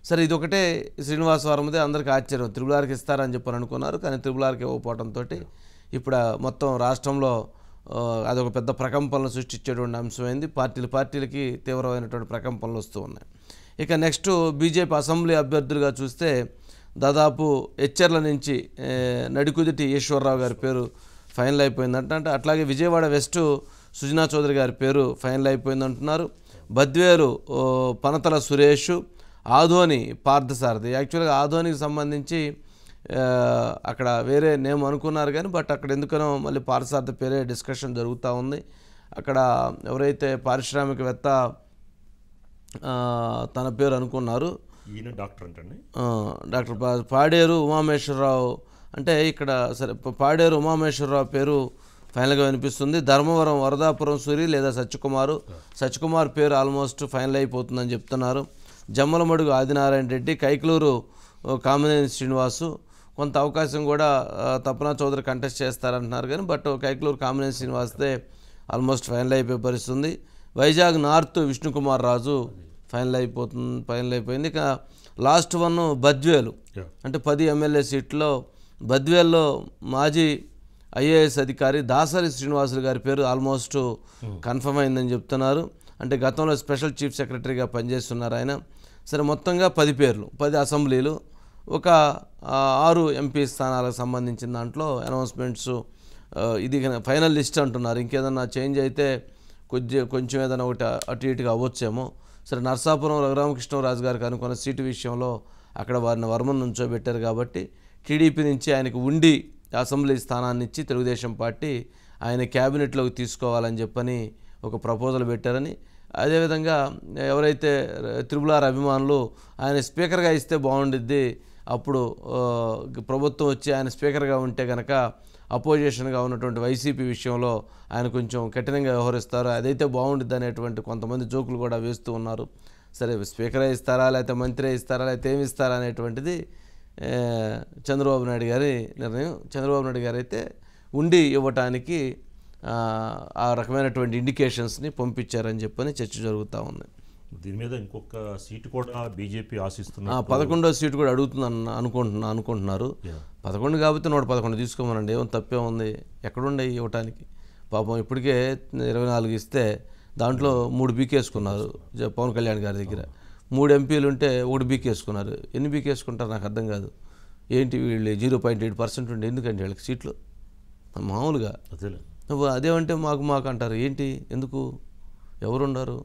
సరే, ఇదొకటే శ్రీనివాస్ వర్మదే అందరికీ ఆశ్చర్యం, త్రిపులార్కి ఇస్తారని చెప్పని అనుకున్నారు, కానీ త్రిపులార్కి ఇవ్వకపోవడంతో ఇప్పుడు మొత్తం రాష్ట్రంలో అదొక పెద్ద ప్రకంపనలు సృష్టించేటువంటి అంశమైంది. పార్టీలకి తీవ్రమైనటువంటి ప్రకంపనలు వస్తూ ఉన్నాయి. ఇక నెక్స్ట్ బీజేపీ అసెంబ్లీ అభ్యర్థులుగా చూస్తే దాదాపు ఎచ్చెర్ల నుంచి నడికుదిటి ఈశ్వరరావు గారి పేరు ఫైనల్ అయిపోయిందంట. అట్లాగే విజయవాడ వెస్ట్ సుజనా చౌదరి గారి పేరు ఫైనల్ అయిపోయిందంటున్నారు. బద్వేలు పనతల సురేష్, ఆధోని పార్థసారథి. యాక్చువల్గా ఆధోనికి సంబంధించి అక్కడ వేరే నేమ్ అనుకున్నారు కానీ బట్ అక్కడ ఎందుకనో మళ్ళీ పార్థసారథి పేరే డిస్కషన్ జరుగుతూ ఉంది. అక్కడ ఎవరైతే పారిశ్రామికవేత్త తన పేరు అనుకున్నారు, డాక్టర్ పాడేరు ఉమామేశ్వరరావు, అంటే ఇక్కడ సరే పాడేరు ఉమామేశ్వరరావు పేరు ఫైనల్గా వినిపిస్తుంది. ధర్మవరం వరదాపురం సూరి లేదా సత్యకుమార్ పేరు ఆల్మోస్ట్ ఫైనల్ అయిపోతుందని చెప్తున్నారు. జమ్మలమడుగు ఆదినారాయణ రెడ్డి, కైకలూరు కామినేని శ్రీనివాసు, కొంత అవకాశం కూడా తపనా చౌదరి కంటెస్ట్ చేస్తారంటున్నారు కానీ బట్ కైకలూరు కామినేని శ్రీనివాస్తే ఆల్మోస్ట్ ఫైనల్ అయిపోయే పరిస్థితుంది. వైజాగ్ నార్త్ విష్ణుకుమార్ రాజు ఫైనల్ అయిపోయింది. ఇక లాస్ట్ వన్ బద్వేలు, అంటే 10 ఎమ్మెల్యే సీట్లో బద్వేల్లో మాజీ ఐఏఎస్ అధికారి దాసరి శ్రీనివాసులు గారి పేరు ఆల్మోస్ట్ కన్ఫర్మ్ అయిందని చెప్తున్నారు. అంటే గతంలో స్పెషల్ చీఫ్ సెక్రటరీగా పనిచేస్తున్నారు ఆయన. సరే, మొత్తంగా 10 పేర్లు, 10 అసెంబ్లీలు, ఒక 6 ఎంపీ స్థానాలకు సంబంధించిన దాంట్లో అనౌన్స్మెంట్స్. ఇది ఫైనల్ లిస్ట్ అంటున్నారు. ఇంకేదన్నా చేంజ్ అయితే కొంచెం ఏదైనా ఒకటి అటు ఇటుగా అవ్వచ్చేమో. సరే, నర్సాపురం రఘురామకృష్ణరాజు గారికి అనుకున్న సీటు విషయంలో అక్కడ వారిని వర్మను నుంచోబెట్టారు కాబట్టి టీడీపీ నుంచి ఆయనకు ఉండి అసెంబ్లీ స్థానాన్ని ఇచ్చి తెలుగుదేశం పార్టీ ఆయన క్యాబినెట్లోకి తీసుకోవాలని చెప్పని ఒక ప్రపోజల్ పెట్టారని, అదేవిధంగా ఎవరైతే త్రిపుల్ అభిమానులు ఆయన స్పీకర్గా ఇస్తే బాగుండిద్ది, అప్పుడు ప్రభుత్వం వచ్చి ఆయన స్పీకర్గా ఉంటే కనుక అపోజిషన్గా ఉన్నటువంటి వైసీపీ విషయంలో ఆయన కొంచెం కఠినంగా వ్యవహరిస్తారు, అదైతే బాగుండిద్ది అనేటువంటి కొంతమంది జోకులు కూడా వేస్తూ ఉన్నారు. సరే స్పీకరే ఇస్తారా లేకపోతే మంత్రి ఇస్తారా లేకపోతే ఏమి ఇస్తారా అనేటువంటిది చంద్రబాబు నాయుడు గారి నిర్ణయం. చంద్రబాబు నాయుడు గారు అయితే ఉండి ఇవ్వటానికి ఆ రకమైనటువంటి ఇండికేషన్స్ని పంపించారని చెప్పని చర్చ జరుగుతూ ఉంది. దీని మీద ఇంకొక సీటు కూడా బీజేపీ ఆశిస్తున్నా, 11వ సీటు కూడా అనుకుంటున్నారు. 11 కాబట్టి 111 తీసుకోమనండి, ఏమో తప్పే ఉంది, ఎక్కడుండే ఇవ్వటానికి. పాపం ఇప్పటికే 24 ఇస్తే దాంట్లో 3 బీకేసుకున్నారు పవన్ కళ్యాణ్ గారి దగ్గర. 3 ఎంపీలు ఉంటే 1 బీకేసుకున్నారు. ఎన్ని బీకేసుకుంటారు నాకు అర్థం కాదు. ఏంటి వీళ్ళు 0.8% ఉండే ఎందుకంటే వీళ్ళకి సీట్లు మామూలుగా అదేమంటే మాకు అంటారు. ఏంటి ఎందుకు ఎవరున్నారు?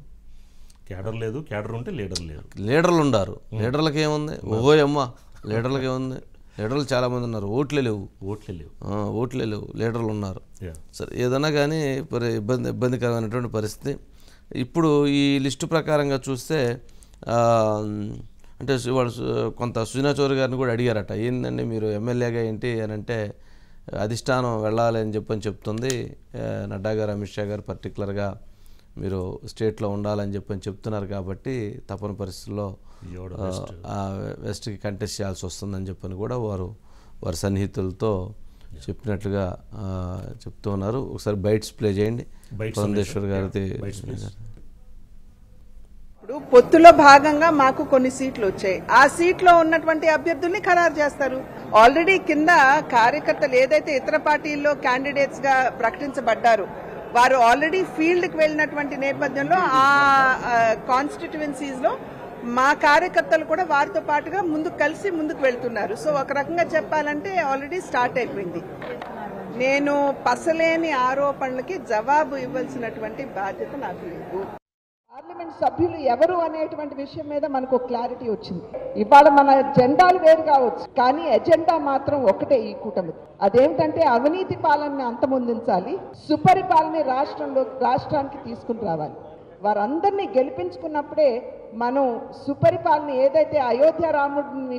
క్యాడర్ లేదు, క్యాడర్ ఉంటే లీడర్ లేరు. లీడర్లు ఉన్నారు, లీడర్లకి ఏముంది? ఓహో అమ్మ లీడర్లకి ఏముంది? లీడర్లు చాలామంది ఉన్నారు, ఓట్లే లేవు, లీడర్లు ఉన్నారు. సరే ఏదన్నా కానీ ఇబ్బందికరమైనటువంటి పరిస్థితి. ఇప్పుడు ఈ లిస్టు ప్రకారంగా చూస్తే అంటే వాళ్ళు కొంత సుజనా చౌదరి గారిని కూడా అడిగారట, ఏంటంటే మీరు ఎమ్మెల్యేగా ఏంటి అని అంటే అధిష్టానం వెళ్ళాలి అని చెప్తుంది. నడ్డా గారు, అమిత్ షా గారు పర్టికులర్గా మీరు స్టేట్లో ఉండాలని చెప్తున్నారు కాబట్టి తప్పని పరిస్థితుల్లో వెస్ట్కి కంటెస్ట్ చేయాల్సి వస్తుందని చెప్పని కూడా వారి సన్నిహితులతో చెప్పినట్లుగా చెప్తూ ఉన్నారు. ఒకసారి బైట్స్ ప్లే చేయండి పురంధేశ్వర్ గారి. ఇప్పుడు పొత్తులో భాగంగా మాకు కొన్ని సీట్లు వచ్చాయి. ఆ సీట్లో ఉన్నటువంటి అభ్యర్థుల్ని ఖరారు చేస్తారు. ఆల్రెడీ కింద కార్యకర్తలు ఏదైతే ఇతర పార్టీల్లో క్యాండిడేట్స్ గా ప్రకటించబడ్డారు వారు ఆల్రెడీ ఫీల్డ్కి వెళ్ళినటువంటి నేపథ్యంలో ఆ కాన్స్టిట్యుయెన్సీస్ లో మా కార్యకర్తలు కూడా వారితో పాటుగా ముందుకు వెళ్తున్నారు. సో ఒక రకంగా చెప్పాలంటే ఆల్రెడీ స్టార్ట్ అయిపోయింది. నేను పసలేని ఆరోపణలకి జవాబు ఇవ్వాల్సినటువంటి బాధ్యత నాకు లేదు. పార్లమెంట్ సభ్యులు ఎవరు అనేటువంటి విషయం మీద మనకు క్లారిటీ వచ్చింది. ఇవాళ మన జెండాలు వేరు కావచ్చు, కానీ ఎజెండా మాత్రం ఒకటే ఈ కూటమి. అదేమిటంటే అవినీతి పాలనని అంతమొందించాలి, సుపరిపాలన రాష్ట్రానికి తీసుకుని రావాలి. వారందరినీ గెలిపించుకున్నప్పుడే మనం సుపరిపాలన ఏదైతే అయోధ్య రాముడిని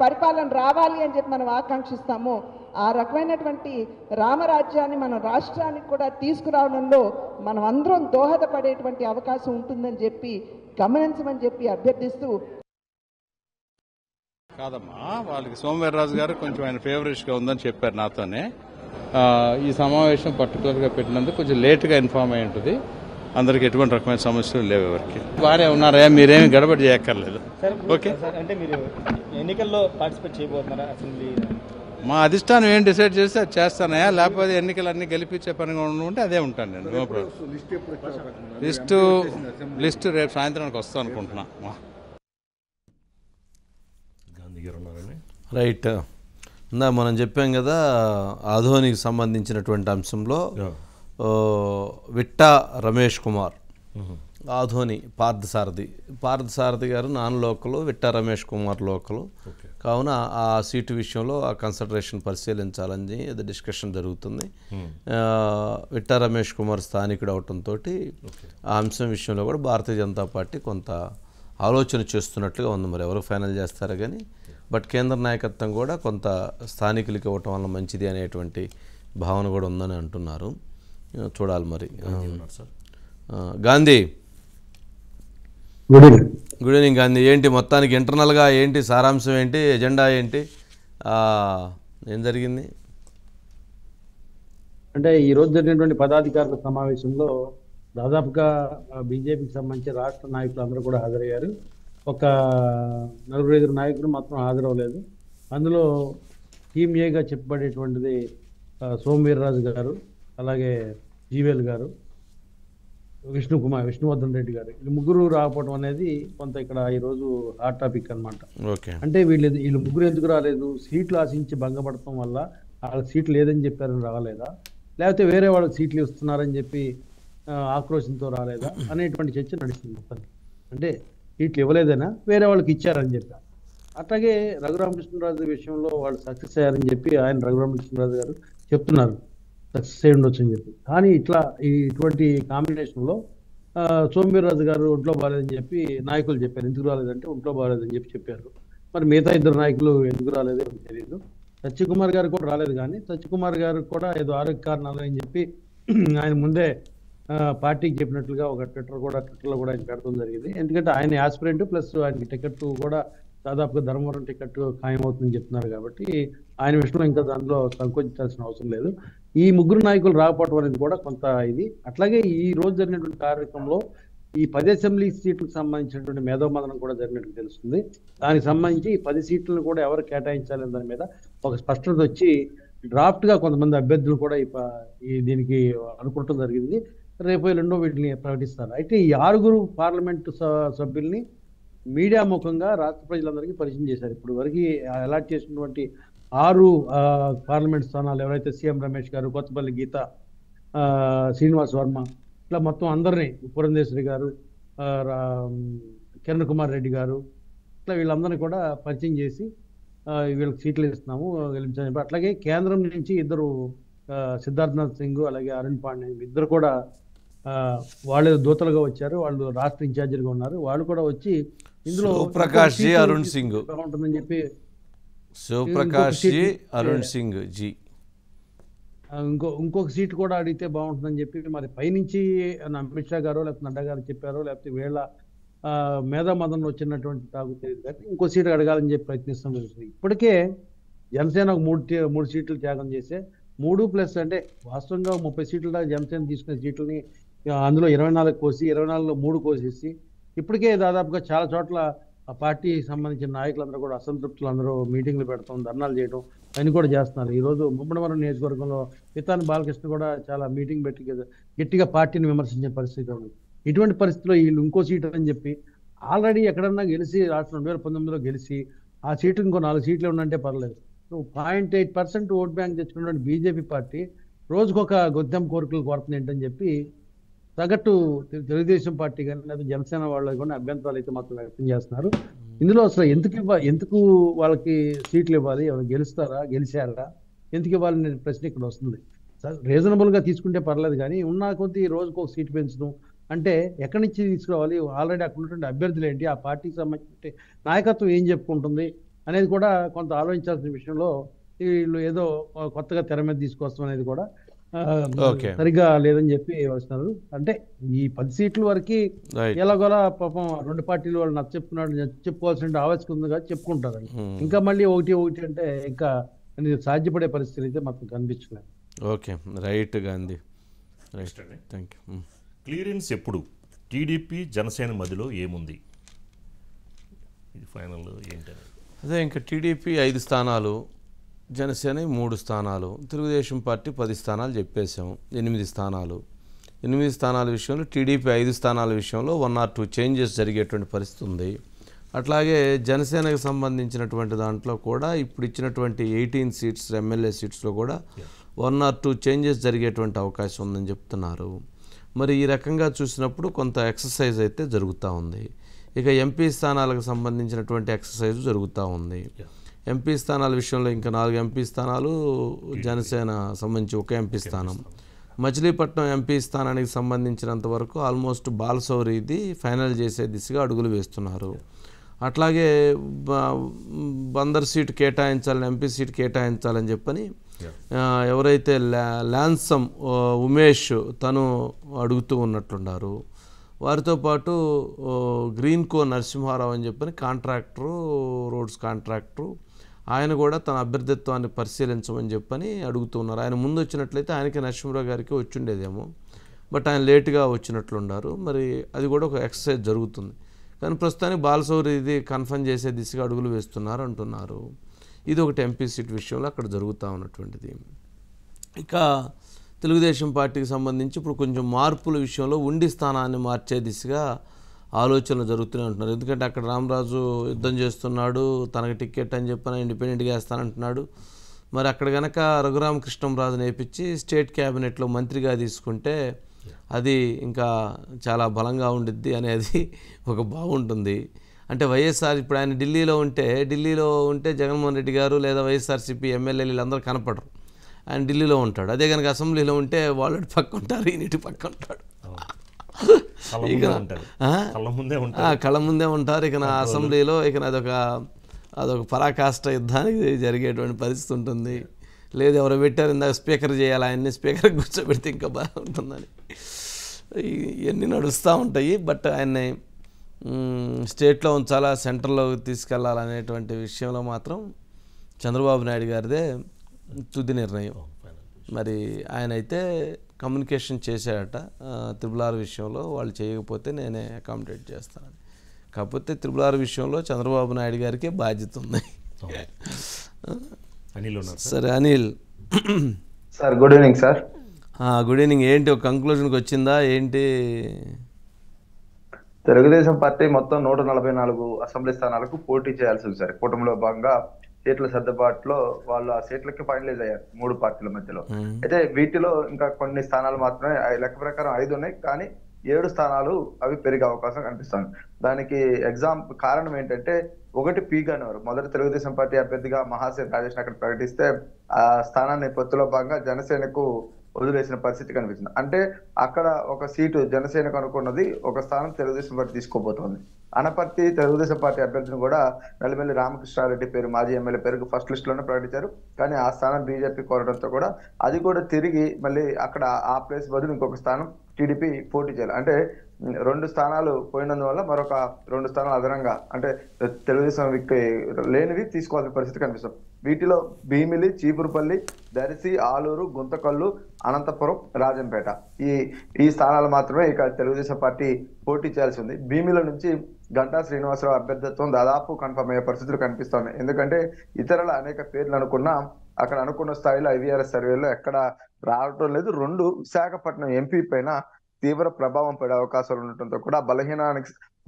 పరిపాలన రావాలి అని చెప్పి మనం ఆకాంక్షిస్తామో ఆ రకమైనటువంటి రామరాజ్యాన్ని మన రాష్ట్రానికి కూడా తీసుకురావడంలో మనం అందరం దోహదపడేటువంటి అవకాశం ఉంటుందని చెప్పి గమనించమని చెప్పి అభ్యర్థిస్తూ. కాదమ్మా, వాళ్ళకి సోమవీర్రాజు గారు కొంచెం ఆయన ఫేవరెట్గా ఉందని చెప్పారు నాతోనే. ఈ సమావేశం పర్టికులర్గా పెట్టినందుకు కొంచెం లేట్గా ఇన్ఫార్మ్ అయి ఉంటుంది. అందరికి ఎటువంటి రకమైన సమస్యలు లేవు, ఎవరికి బాగానే ఉన్నారా, మీరేమి గడబడి చేయక్కర్లేదు. ఓకే, అంటే మీరు ఎన్నికల్లో పార్టిసిపేట్ చేయబోతున్నారా? అసెంబ్లీ మా అధిష్టానం ఏం డిసైడ్ చేస్తే అది చేస్తానయా, లేకపోతే ఎన్నికలన్నీ గెలిపించే పనిగా ఉంటే అదే ఉంటాను నేను. No problem. లిస్టు రేపు సాయంత్రానికి వస్తాను అనుకుంటున్నా. రైట్, మనం చెప్పాం కదా ఆధోనికి సంబంధించినటువంటి అంశంలో విట్టా రమేష్ కుమార్, ఆధోని పార్థసారథి గారు నాన్ లోకలు, విట్టా రమేష్ కుమార్ లోకలు. కావున ఆ సీటు విషయంలో ఆ కన్సిడరేషన్ పరిశీలించాలని అది డిస్కషన్ జరుగుతుంది. విట్టా రమేష్ కుమార్ స్థానికుడు అవటంతో ఆ అంశం విషయంలో కూడా భారతీయ జనతా పార్టీ కొంత ఆలోచన చేస్తున్నట్లుగా ఉంది. మరి ఎవరు ఫైనల్ చేస్తారో కానీ, బట్ కేంద్ర నాయకత్వం కూడా కొంత స్థానికులకి ఇవ్వటం వల్ల మంచిది అనేటువంటి భావన కూడా ఉందని అంటున్నారు. చూడాలి మరి. Gandhi, good evening Gandhi. ఏంటి మొత్తానికి ఇంటర్నల్గా ఏంటి సారాంశం, ఏంటి ఎజెండా, ఏంటి ఏం జరిగింది? అంటే ఈరోజు జరిగినటువంటి పదాధికారుల సమావేశంలో దాదాపుగా బీజేపీకి సంబంధించి రాష్ట్ర నాయకులు అందరూ కూడా హాజరయ్యారు. ఒక 4-5 నాయకులు మాత్రం హాజరవ్వలేదు. అందులో టీమ్ ఏగా చెప్పబడేటువంటిది సోమవీర్రాజు గారు, అలాగే జీవేల్ గారు, విష్ణువర్ధన్ రెడ్డి గారు. వీళ్ళు ముగ్గురు రాకపోవడం అనేది కొంత ఇక్కడ ఈరోజు హాట్ టాపిక్ అనమాట. అంటే వీళ్ళు ముగ్గురు ఎందుకు రాలేదు? సీట్లు ఆశించి భంగపడటం వల్ల వాళ్ళకి సీట్లు లేదని చెప్పారని రాలేదా, లేకపోతే వేరే వాళ్ళకి సీట్లు ఇస్తున్నారని చెప్పి ఆక్రోశంతో రాలేదా అనేటువంటి చర్చ నడుస్తుంది మొత్తానికి. అంటే సీట్లు ఇవ్వలేదైనా వేరే వాళ్ళకి ఇచ్చారని చెప్పారు. అట్లాగే రఘురామకృష్ణరాజు విషయంలో వాళ్ళు సక్సెస్ అయ్యారని చెప్పి ఆయన రఘురామకృష్ణరాజు గారు చెప్తున్నారు, సక్సెస్ అయ్యి ఉండొచ్చు అని చెప్పి. కానీ ఇటువంటి కాంబినేషన్లో సోమవీర్రాజు గారు ఒంట్లో బాగాలేదని చెప్పి నాయకులు చెప్పారు. ఎందుకు రాలేదంటే ఒంట్లో బాగాలేదని చెప్పారు. మరి మిగతా ఇద్దరు నాయకులు ఎందుకు రాలేదో తెలియదు. సత్యకుమార్ గారు కూడా రాలేదు, కానీ సత్యకుమార్ గారు కూడా ఏదో ఆరోగ్య కారణాలు అని చెప్పి ఆయన ముందే పార్టీకి చెప్పినట్లుగా ఒక ట్విట్టర్లో కూడా ఆయన పెడతాం జరిగింది. ఎందుకంటే ఆయన యాస్పిరెంట్ ప్లస్ ఆయనకి టికెట్ కూడా దాదాపుగా ధర్మవరం టికెట్ ఖాయమవుతుందని చెప్తున్నారు. కాబట్టి ఆయన విషయంలో ఇంకా దానిలో సంకోచించాల్సిన అవసరం లేదు. ఈ ముగ్గురు నాయకులు రాకపోవడం అనేది కూడా కొంత ఇది. అట్లాగే ఈ రోజు జరిగినటువంటి కార్యక్రమంలో ఈ 10 అసెంబ్లీ సీట్లకు సంబంధించినటువంటి మేధోమదనం కూడా జరిగినట్టు తెలుస్తుంది. దానికి సంబంధించి ఈ 10 సీట్లను కూడా ఎవరు కేటాయించాలని దాని మీద ఒక స్పష్టత వచ్చి డ్రాఫ్ట్ గా కొంతమంది అభ్యర్థులు కూడా దీనికి అనుకోవటం జరిగింది. రేపు ఎల్లుండో వీటిని ప్రకటిస్తారు. అయితే ఈ 6 పార్లమెంటు సభ్యుల్ని మీడియా ముఖంగా రాష్ట్ర ప్రజలందరికీ పరిచయం చేశారు. ఇప్పుడు వరకు అలాట్ చేసినటువంటి 6 పార్లమెంట్ స్థానాలు ఎవరైతే సీఎం రమేష్ గారు, కొత్తపల్లి గీత, శ్రీనివాస్ వర్మ, ఇట్లా మొత్తం అందరినీ, పురంధేశ్వరి గారు, కిరణ్ కుమార్ రెడ్డి గారు, ఇట్లా వీళ్ళందరినీ కూడా పరిచయం చేసి వీళ్ళకి సీట్లు ఇస్తున్నాము గెలిపించని చెప్పి. అట్లాగే కేంద్రం నుంచి ఇద్దరు సిద్ధార్థనాథ్ సింగ్ అలాగే అరుణ్ పాండే ఇద్దరు కూడా వాళ్ళు దూతలుగా వచ్చారు. వాళ్ళు రాష్ట్ర ఇన్ఛార్జీలుగా ఉన్నారు. వాళ్ళు కూడా వచ్చి ఇందులో శివప్రకాష్ జీ, అరుణ్ సింగ్ ఉంటుందని చెప్పి శివప్రకాష్ జీ, అరుణ్ సింగ్ జీ ఇంకొక సీట్ కూడా అడిగితే బాగుంటుందని చెప్పి మరి పైనుంచి అమిత్ షా గారు లేకపోతే నడ్డా గారు చెప్పారో లేకపోతే వీళ్ళ మేధామదంలో వచ్చినటువంటి తాగు తెలియదు, కానీ ఇంకో సీట్ అడగాలని చెప్పి ప్రయత్నిస్తాం. ఇప్పటికే జనసేన ఒక మూడు సీట్లు త్యాగం చేసే 3+ అంటే వాస్తవంగా 30 సీట్ల దాకా జనసేన తీసుకునే సీట్లని అందులో 24 కోసి 24లో 3 కోసేసి ఇప్పటికే దాదాపుగా చాలా చోట్ల ఆ పార్టీకి సంబంధించిన నాయకులందరూ కూడా అసంతృప్తులు అందరూ మీటింగ్లు పెడతాం, ధర్నాలు చేయడం అని కూడా చేస్తున్నారు. ఈరోజు ముమ్మడివరం నియోజకవర్గంలో పితాని బాలకృష్ణ కూడా చాలా మీటింగ్ పెట్టి గట్టిగా పార్టీని విమర్శించే పరిస్థితి ఉంది. ఇటువంటి పరిస్థితిలో వీళ్ళు ఇంకో సీటు అని చెప్పి ఆల్రెడీ ఎక్కడన్నా గెలిచి రాష్ట్రం 2019లో గెలిచి ఆ సీటు ఇంకో 4 సీట్లు ఉండంటే పర్లేదు. 0.8% ఓట్ బ్యాంక్ తెచ్చుకున్నటువంటి బీజేపీ పార్టీ రోజుకొక గొద్దెం కోరికలు కోరుతుంది ఏంటని చెప్పి సగటు తెలుగుదేశం పార్టీ కానీ లేదా జనసేన వాళ్ళు కానీ అభ్యంతరాలు అయితే మాత్రం వ్యక్తం చేస్తున్నారు. ఇందులో అసలు ఎందుకు వాళ్ళకి సీట్లు ఇవ్వాలి, ఎవరు గెలిచారా, ఎందుకు ఇవ్వాలనే ప్రశ్న ఇక్కడ వస్తుంది. రీజనబుల్ గా తీసుకుంటే పర్లేదు, కానీ ఉన్న కొద్ది రోజుకు ఒక సీటు పెంచడం అంటే ఎక్కడి నుంచి తీసుకురావాలి, ఆల్రెడీ అక్కడ ఉన్నటువంటి అభ్యర్థులు ఏంటి, ఆ పార్టీకి సంబంధించి నాయకత్వం ఏం చెప్పుకుంటుంది అనేది కూడా కొంత ఆలోచించాల్సిన విషయంలో వీళ్ళు ఏదో కొత్తగా తెర మీద తీసుకొస్తాం అనేది కూడా సరిగ్గా లేదని చెప్పి వస్తున్నారు. అంటే ఈ 10 సీట్ల వరకు ఎలాగోలా పాపం 2 పార్టీలు వాళ్ళు చెప్పుకోవాల్సిన ఆవశ్యకత ఉంది కదా, చెప్పుకుంటారు. ఇంకా మళ్ళీ ఒకటి అంటే ఇంకా సాధ్యపడే పరిస్థితి అయితే మాకు కనిపించలేదు. Okay, right Gandhi, right, thank you. Clearance ఎప్పుడు టీడీపీ జనసేన మధ్యలో ఏముంది, ఇది ఫైనల్ ఏంటనేది అదే. ఇంకా టీడీపీ 5 స్థానాలు, జనసేన 3 స్థానాలు, తెలుగుదేశం పార్టీ 10 స్థానాలు చెప్పేశాము, 8 స్థానాలు. 8 స్థానాల విషయంలో టీడీపీ 5 స్థానాల విషయంలో 1 or 2 చేంజెస్ జరిగేటువంటి పరిస్థితి ఉంది. అట్లాగే జనసేనకు సంబంధించినటువంటి దాంట్లో కూడా ఇప్పుడు ఇచ్చినటువంటి 18 సీట్స్ ఎమ్మెల్యే సీట్స్లో కూడా 1 or 2 చేంజెస్ జరిగేటువంటి అవకాశం ఉందని చెప్తున్నారు. మరి ఈ రకంగా చూసినప్పుడు కొంత ఎక్సర్సైజ్ అయితే జరుగుతూ ఉంది. ఇక ఎంపీ స్థానాలకు సంబంధించినటువంటి ఎక్సర్సైజ్ జరుగుతూ ఉంది. ఎంపీ స్థానాల విషయంలో ఇంకా 4 ఎంపీ స్థానాలు, జనసేన సంబంధించి 1 ఎంపీ స్థానం. మచిలీపట్నం ఎంపీ స్థానానికి సంబంధించినంత వరకు ఆల్మోస్ట్ బాలశౌరిది ఫైనల్ చేసే దిశగా అడుగులు వేస్తున్నారు. అట్లాగే బందర్ సీట్ కేటాయించాలని, ఎంపీ సీట్ కేటాయించాలని చెప్పని ఎవరైతే ల్యాన్సమ్ ఉమేష్ తను అడుగుతూ ఉన్నట్లున్నారు. వారితో పాటు గ్రీన్ కో నరసింహారావు అని చెప్పని కాంట్రాక్టరు, రోడ్స్ కాంట్రాక్టరు, ఆయన కూడా తన అభ్యర్థిత్వాన్ని పరిశీలించమని చెప్పని అడుగుతున్నారు. ఆయన ముందు వచ్చినట్లయితే ఆయనకి నరసింహరావు గారికి వచ్చి ఉండేదేమో, బట్ ఆయన లేటుగా వచ్చినట్లున్నారు. మరి అది కూడా ఒక ఎక్సర్సైజ్ జరుగుతుంది. కానీ ప్రస్తుతానికి బాలశౌరి ఇది కన్ఫర్మ్ చేసే దిశగా అడుగులు వేస్తున్నారు అంటున్నారు. ఇది ఒకటి ఎంపీ సీట్ విషయంలో అక్కడ జరుగుతూ ఉన్నటువంటిది. ఇక తెలుగుదేశం పార్టీకి సంబంధించి ఇప్పుడు కొంచెం మార్పుల విషయంలో ఉండి స్థానాన్ని మార్చే దిశగా ఆలోచనలు జరుగుతూనే ఉంటున్నారు. ఎందుకంటే అక్కడ రామరాజు యుద్ధం చేస్తున్నాడు, తనకు టికెట్ అని చెప్పిన ఇండిపెండెంట్గా వేస్తానంటున్నాడు. మరి అక్కడ కనుక రఘురామకృష్ణరాజుని వేయించి స్టేట్ క్యాబినెట్లో మంత్రిగా తీసుకుంటే అది ఇంకా చాలా బలంగా ఉండిద్ది అనేది ఒక బాగుంటుంది. అంటే వైఎస్ఆర్ ఇప్పుడు ఆయన ఢిల్లీలో ఉంటే జగన్మోహన్ రెడ్డి గారు లేదా వైఎస్ఆర్సీపీ ఎమ్మెల్యేలు వీళ్ళందరూ కనపడరు. ఆయన ఢిల్లీలో ఉంటాడు. అదే కనుక అసెంబ్లీలో ఉంటే వాళ్ళు పక్క ఉంటారు, ఈయన పక్క ఉంటాడు. కళ్ళ ముందే ఉంటారు. ఇక అసెంబ్లీలో ఇక అదొక పరాకాష్ట యుద్ధానికి జరిగేటువంటి పరిస్థితి ఉంటుంది. లేదు ఎవరో పెట్టారు ఇందాక స్పీకర్ చేయాలి, ఆయన్ని స్పీకర్ కూర్చోబెడితే ఇంకా బాగుంటుందని ఇవన్నీ నడుస్తూ ఉంటాయి. బట్ ఆయన్ని స్టేట్లో ఉంచాలా, సెంటర్లో తీసుకెళ్లాలనేటువంటి విషయంలో మాత్రం చంద్రబాబు నాయుడు గారిదే తుది నిర్ణయం. మరి ఆయన అయితే కమ్యూనికేషన్ చేశాడట త్రిపుల్ విషయంలో, వాళ్ళు చేయకపోతే నేనే అకామిడేట్ చేస్తానని. కాకపోతే త్రిపుల్ విషయంలో చంద్రబాబు నాయుడు గారికి బాధ్యత ఉంది. సరే Anil sir, good evening sir. Good evening. ఏంటి ఒక కంక్లూజన్కి వచ్చిందా ఏంటి? తెలుగుదేశం పార్టీ మొత్తం 144 అసెంబ్లీ స్థానాలకు పోటీ చేయాల్సి ఉంది సార్. కూటమిలో భాగంగా సీట్ల సర్దుబాటులో వాళ్ళు ఆ సీట్లకి ఫైనలైజ్ అయ్యారు 3 పార్టీల మధ్యలో. అయితే వీటిలో ఇంకా కొన్ని స్థానాలు మాత్రమే లెక్క ప్రకారం 5 ఉన్నాయి, కానీ 7 స్థానాలు అవి పెరిగే అవకాశం కనిపిస్తుంది. దానికి కారణం ఏంటంటే, ఒకటి పీగా అనేవారు మొదటి తెలుగుదేశం పార్టీ అభ్యర్థిగా మహాసేన్ రాజేష్ అక్కడ ప్రకటిస్తే ఆ స్థానాన్ని పొత్తులో భాగంగా జనసేనకు వదిలేసిన పరిస్థితి కనిపిస్తుంది. అంటే అక్కడ ఒక సీటు జనసేనకు అనుకున్నది, ఒక స్థానం తెలుగుదేశం పార్టీ తీసుకోబోతోంది. అనపర్తి తెలుగుదేశం పార్టీ అభ్యర్థిని కూడా నల్లిమెల్లి రామకృష్ణారెడ్డి పేరు, మాజీ ఎమ్మెల్యే పేరు ఫస్ట్ లిస్ట్ లోనే ప్రకటించారు. కానీ ఆ స్థానం బీజేపీ కోరడంతో కూడా అది కూడా తిరిగి మళ్ళీ అక్కడ ఆ ప్లేస్ బదులు ఇంకొక స్థానం టీడీపీ పోటీ చేయాలి. అంటే 2 స్థానాలు పోయినందువల్ల మరొక 2 స్థానాలు అదనంగా అంటే తెలుగుదేశం లేనివి తీసుకోవాల్సిన పరిస్థితి కనిపిస్తుంది. వీటిలో భీమిలి, చీపురుపల్లి, దర్శి, ఆలూరు, గుంతకల్లు, అనంతపురం, రాజంపేట ఈ స్థానాలు మాత్రమే ఇక తెలుగుదేశం పార్టీ పోటీ చేయాల్సి ఉంది. భీమిల నుంచి గంటా శ్రీనివాసరావు అభ్యర్థిత్వం దాదాపు కన్ఫర్మ్ అయ్యే పరిస్థితులు కనిపిస్తున్నాయి. ఎందుకంటే ఇతరుల అనేక పేర్లు అనుకున్నా అక్కడ అనుకున్న స్థాయిలో ఐవీఆర్ఎస్ సర్వేలో ఎక్కడ రావటం లేదు. 2 విశాఖపట్నం ఎంపీ పైన తీవ్ర ప్రభావం పడే అవకాశాలు ఉండటంతో కూడా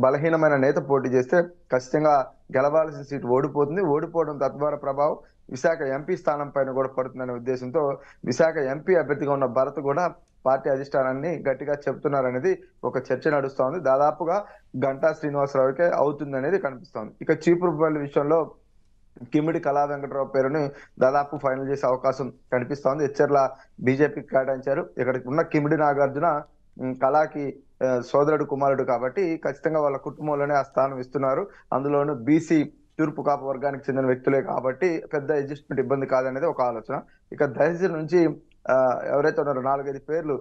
బలహీనమైన నేత పోటీ చేస్తే ఖచ్చితంగా గెలవాల్సిన సీటు ఓడిపోవడం తద్వారా ప్రభావం విశాఖ ఎంపీ స్థానం పైన కూడా పడుతుందనే ఉద్దేశంతో విశాఖ ఎంపీ అభ్యర్థిగా ఉన్న భరత్ కూడా పార్టీ అధిష్టానాన్ని గట్టిగా చెప్తున్నారనేది ఒక చర్చ నడుస్తోంది. దాదాపుగా గంటా శ్రీనివాసరావుకే అవుతుంది అనేది కనిపిస్తోంది. ఇక చీపురుపల్లి విషయంలో కిమిడి కళా వెంకటరావు పేరుని దాదాపు ఫైనల్ చేసే అవకాశం కనిపిస్తోంది. హెచ్చర్ల బీజేపీకి కేటాయించారు. ఇక్కడ ఉన్న కిమిడి నాగార్జున కళాకి సోదరుడు కుమారుడు కాబట్టి ఖచ్చితంగా వాళ్ళ కుటుంబంలోనే ఆ స్థానం ఇస్తున్నారు. అందులోనూ బీసీ తూర్పు కాపు వర్గానికి చెందిన వ్యక్తులే కాబట్టి పెద్ద అడ్జస్ట్మెంట్ ఇబ్బంది కాదనేది ఒక ఆలోచన. ఇక దర్శి నుంచి ఎవరైతే ఉన్నారో 4-5 పేర్లు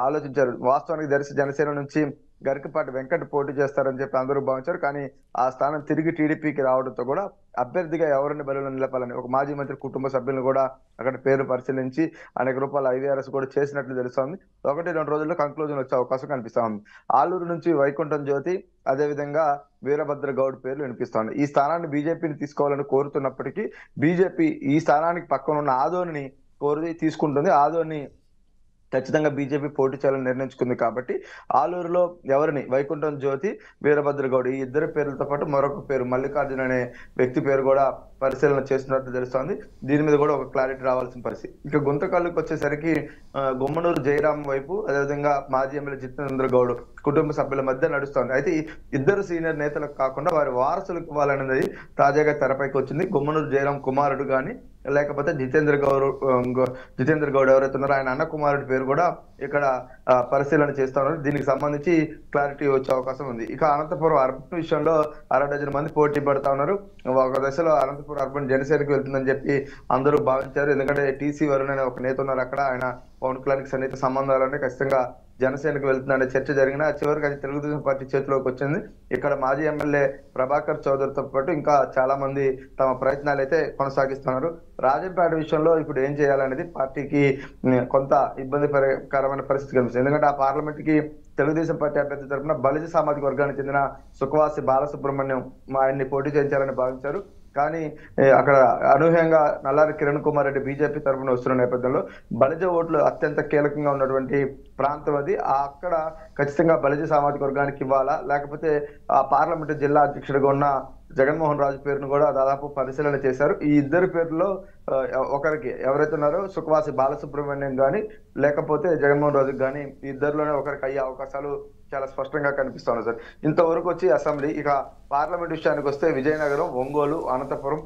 ఆలోచించారు. వాస్తవానికి దర్శి జనసేన నుంచి గరికపాటి వెంకట్ పోటీ చేస్తారని చెప్పి అందరూ భావించారు. కానీ ఆ స్థానం తిరిగి టీడీపీకి రావడంతో కూడా అభ్యర్థిగా ఎవరిని బరిలో నిలపాలని ఒక మాజీ మంత్రి కుటుంబ సభ్యులను కూడా అక్కడ పేరు పరిశీలించి అనేక రూపాయల ఐవీఆర్ఎస్ కూడా చేసినట్లు తెలుస్తోంది. 1-2 రోజుల్లో కంక్లూజన్ వచ్చే అవకాశం కనిపిస్తోంది. ఆలూరు నుంచి వైకుంఠం జ్యోతి, అదేవిధంగా వీరభద్ర గౌడ్ పేర్లు వినిపిస్తోంది. ఈ స్థానాన్ని బీజేపీని తీసుకోవాలని కోరుతున్నప్పటికీ బీజేపీ ఈ స్థానానికి పక్కన ఉన్న ఆదోని కోరి తీసుకుంటుంది. ఆదోని ఖచ్చితంగా బీజేపీ పోటీ చేయాలని నిర్ణయించుకుంది కాబట్టి ఆలూరులో ఎవరిని వైకుంఠం జ్యోతి, వీరభద్ర గౌడ్ ఈ 2 పేర్లతో పాటు మరొక పేరు మల్లికార్జున అనే వ్యక్తి పేరు కూడా పరిశీలన చేస్తున్నట్టు తెలుస్తోంది. దీని మీద కూడా ఒక క్లారిటీ రావాల్సిన పరిస్థితి. ఇక గుంతకల్లుకి వచ్చేసరికి గుమ్మనూరు జయరాం వైపు, అదేవిధంగా మాజీ ఎమ్మెల్యే జితేంద్ర గౌడ్ కుటుంబ సభ్యుల మధ్య నడుస్తోంది. అయితే ఈ 2 సీనియర్ నేతలకు కాకుండా వారి వారసులకు ఇవ్వాలనేది తాజాగా తెరపైకి వచ్చింది. గుమ్మనూరు జయరాం కుమారుడు కానీ లేకపోతే జితేంద్ర గౌడ్ ఎవరైతే ఉన్నారో ఆయన అన్న కుమారుడి పేరు కూడా ఇక్కడ పరిశీలన చేస్తా ఉన్నారు. దీనికి సంబంధించి క్లారిటీ వచ్చే అవకాశం ఉంది. ఇక అనంతపురం అర్బన్ విషయంలో 6 డజన్ మంది పోటీ పడతా ఉన్నారు. ఒక దశలో అనంతపురం అర్బన్ జనసేనకి వెళ్తుందని చెప్పి అందరూ భావించారు. ఎందుకంటే టీసీ వరుణ్ అనే ఒక నేత ఉన్నారు అక్కడ. ఆయన పవన్ కళ్యాణ్కి సన్నిహిత సంబంధాలన్నీ ఖచ్చితంగా జనసేనకు వెళ్తుందనే చర్చ జరిగిన చివరికి అది తెలుగుదేశం పార్టీ చేతిలోకి వచ్చింది. ఇక్కడ మాజీ ఎమ్మెల్యే ప్రభాకర్ చౌదరితో పాటు ఇంకా చాలా మంది తమ ప్రయత్నాలు అయితే కొనసాగిస్తున్నారు. రాజంపేట విషయంలో ఇప్పుడు ఏం చేయాలనేది పార్టీకి కొంత ఇబ్బందికరమైన పరిస్థితి కనిపిస్తుంది. ఎందుకంటే ఆ పార్లమెంట్ కి తెలుగుదేశం పార్టీ అభ్యర్థి తరఫున బలిజ సామాజిక వర్గానికి చెందిన సుఖవాసి బాలసుబ్రహ్మణ్యం ఆయన్ని పోటీ చేయించాలని భావించారు. కానీ అక్కడ అనూహ్యంగా నల్లారి కిరణ్ కుమార్ రెడ్డి బీజేపీ తరఫున వస్తున్న నేపథ్యంలో బలిజ ఓట్లు అత్యంత కీలకంగా ఉన్నటువంటి ప్రాంతం అది. అక్కడ ఖచ్చితంగా బలిజ సామాజిక వర్గానికి ఇవ్వాలా, లేకపోతే ఆ పార్లమెంటు జిల్లా అధ్యక్షుడిగా ఉన్న జగన్మోహన్ రాజు పేరును కూడా దాదాపు పరిశీలన చేశారు. ఈ ఇద్దరు పేర్లలో ఒకరికి ఎవరైతే ఉన్నారో సుఖవాసి బాలసుబ్రహ్మణ్యం కానీ లేకపోతే జగన్మోహన్ రాజుకి కానీ ఈ ఇద్దరిలోనే ఒకరికి అయ్యే అవకాశాలు చాలా స్పష్టంగా కనిపిస్తా ఉన్నాయి సార్. ఇంతవరకు వచ్చి అసెంబ్లీ, ఇక పార్లమెంట్ విషయానికి వస్తే విజయనగరం, ఒంగోలు, అనంతపురం,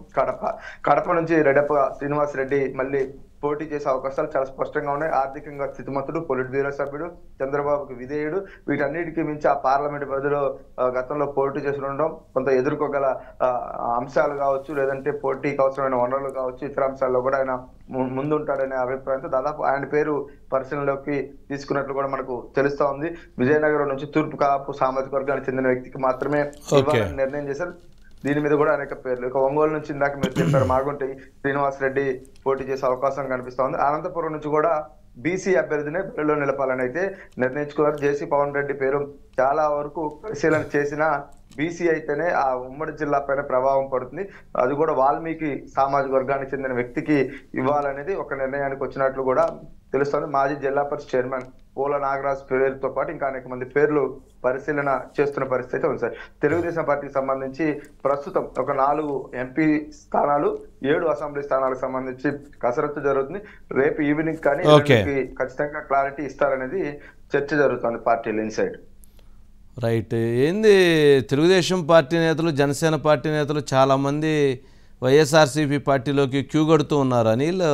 కడప నుంచి రెడ్డప్ప శ్రీనివాస్ రెడ్డి మళ్ళీ పోటీ చేసే అవకాశాలు చాలా స్పష్టంగా ఉన్నాయి. ఆర్థికంగా స్థితిమంతుడు, పొలిట్ బ్యూరో సభ్యుడు, చంద్రబాబుకు విధేయుడు. వీటన్నిటికీ మించి ఆ పార్లమెంట్ పరిధిలో గతంలో పోటీ చేసి ఉండడం, కొంత ఎదుర్కోగల అంశాలు కావచ్చు, లేదంటే పోటీకి అవసరమైన వనరులు కావచ్చు, ఇతర అంశాల్లో కూడా ఆయన ముందుంటాడనే అభిప్రాయంతో దాదాపు ఆయన పేరు పరిశీలనలోకి తీసుకున్నట్లు కూడా మనకు తెలుస్తా ఉంది. విజయనగరం నుంచి తూర్పు కాపు సామాజిక వర్గానికి చెందిన వ్యక్తికి మాత్రమే ఇవ్వాలని నిర్ణయం చేశారు. దీని మీద కూడా అనేక పేర్లు, ఇక ఒంగోలు నుంచి ఇందాక మీరు చెప్పారు మాగుంటి శ్రీనివాస్ రెడ్డి పోటీ చేసే అవకాశం కనిపిస్తా ఉంది. అనంతపురం నుంచి కూడా బీసీ అభ్యర్థినే బరిలో నిలపాలని అయితే నిర్ణయించుకున్నారు. జేసీ పవన్ రెడ్డి పేరు చాలా వరకు పరిశీలన చేసిన బీసీ అయితేనే ఆ ఉమ్మడి జిల్లా పైన ప్రభావం పడుతుంది, అది కూడా వాల్మీకి సామాజిక వర్గానికి చెందిన వ్యక్తికి ఇవ్వాలనేది ఒక నిర్ణయానికి వచ్చినట్లు కూడా తెలుస్తుంది. మాజీ జిల్లా పరిషత్ చైర్మన్ పోల నాగరాజ్ పేరుతో పాటు ఇంకా అనేక మంది పేర్లు పరిశీలన చేస్తున్న పరిస్థితి ఉంది సార్. తెలుగుదేశం పార్టీకి సంబంధించి ప్రస్తుతం ఒక 4 ఎంపీ స్థానాలు, 7 అసెంబ్లీ స్థానాలకు సంబంధించి కసరత్తు జరుగుతుంది. రేపు ఈవినింగ్ కానీ ఖచ్చితంగా క్లారిటీ ఇస్తారనేది చర్చ జరుగుతుంది పార్టీలు ఇన్సైడ్. రైట్. ఏంది తెలుగుదేశం పార్టీ నేతలు, జనసేన పార్టీ నేతలు చాలామంది వైఎస్ఆర్సీపీ పార్టీలోకి క్యూ కడుతూ ఉన్నారు. అనిల్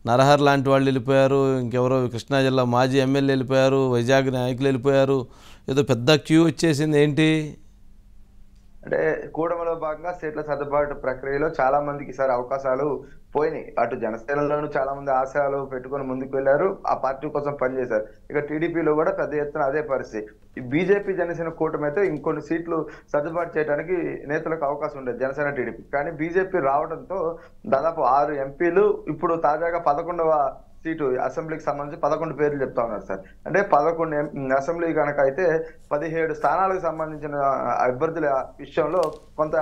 నరహర్ లాంటి వాళ్ళు వెళ్ళిపోయారు, ఇంకెవరో కృష్ణా జిల్లా మాజీ ఎమ్మెల్యే వెళ్ళిపోయారు, వైజాగ్ నాయకులు వెళ్ళిపోయారు, ఏదో పెద్ద క్యూ వచ్చేసింది. ఏంటి అంటే కూటమిలో భాగంగా సీట్ల సర్దుబాటు ప్రక్రియలో చాలా మందికి ఈసారి అవకాశాలు పోయినాయి. అటు జనసేనలోనూ చాలా మంది ఆశయాలు పెట్టుకొని ముందుకు వెళ్ళారు, ఆ పార్టీ కోసం పనిచేశారు. ఇక టీడీపీలో కూడా పెద్ద ఎత్తున అదే పరిస్థితి. ఈ బీజేపీ జనసేన కూటమి అయితే ఇంకొన్ని సీట్లు సర్దుబాటు చేయడానికి నేతలకు అవకాశం ఉండేది జనసేన టీడీపీ. కానీ బీజేపీ రావడంతో దాదాపు 6 ఎంపీలు, ఇప్పుడు తాజాగా 11వ సీటు అసెంబ్లీకి సంబంధించి 11 పేర్లు చెప్తా ఉన్నారు సార్. అంటే 11 అసెంబ్లీ కనుక అయితే 17 స్థానాలకు సంబంధించిన అభ్యర్థుల విషయంలో కొంత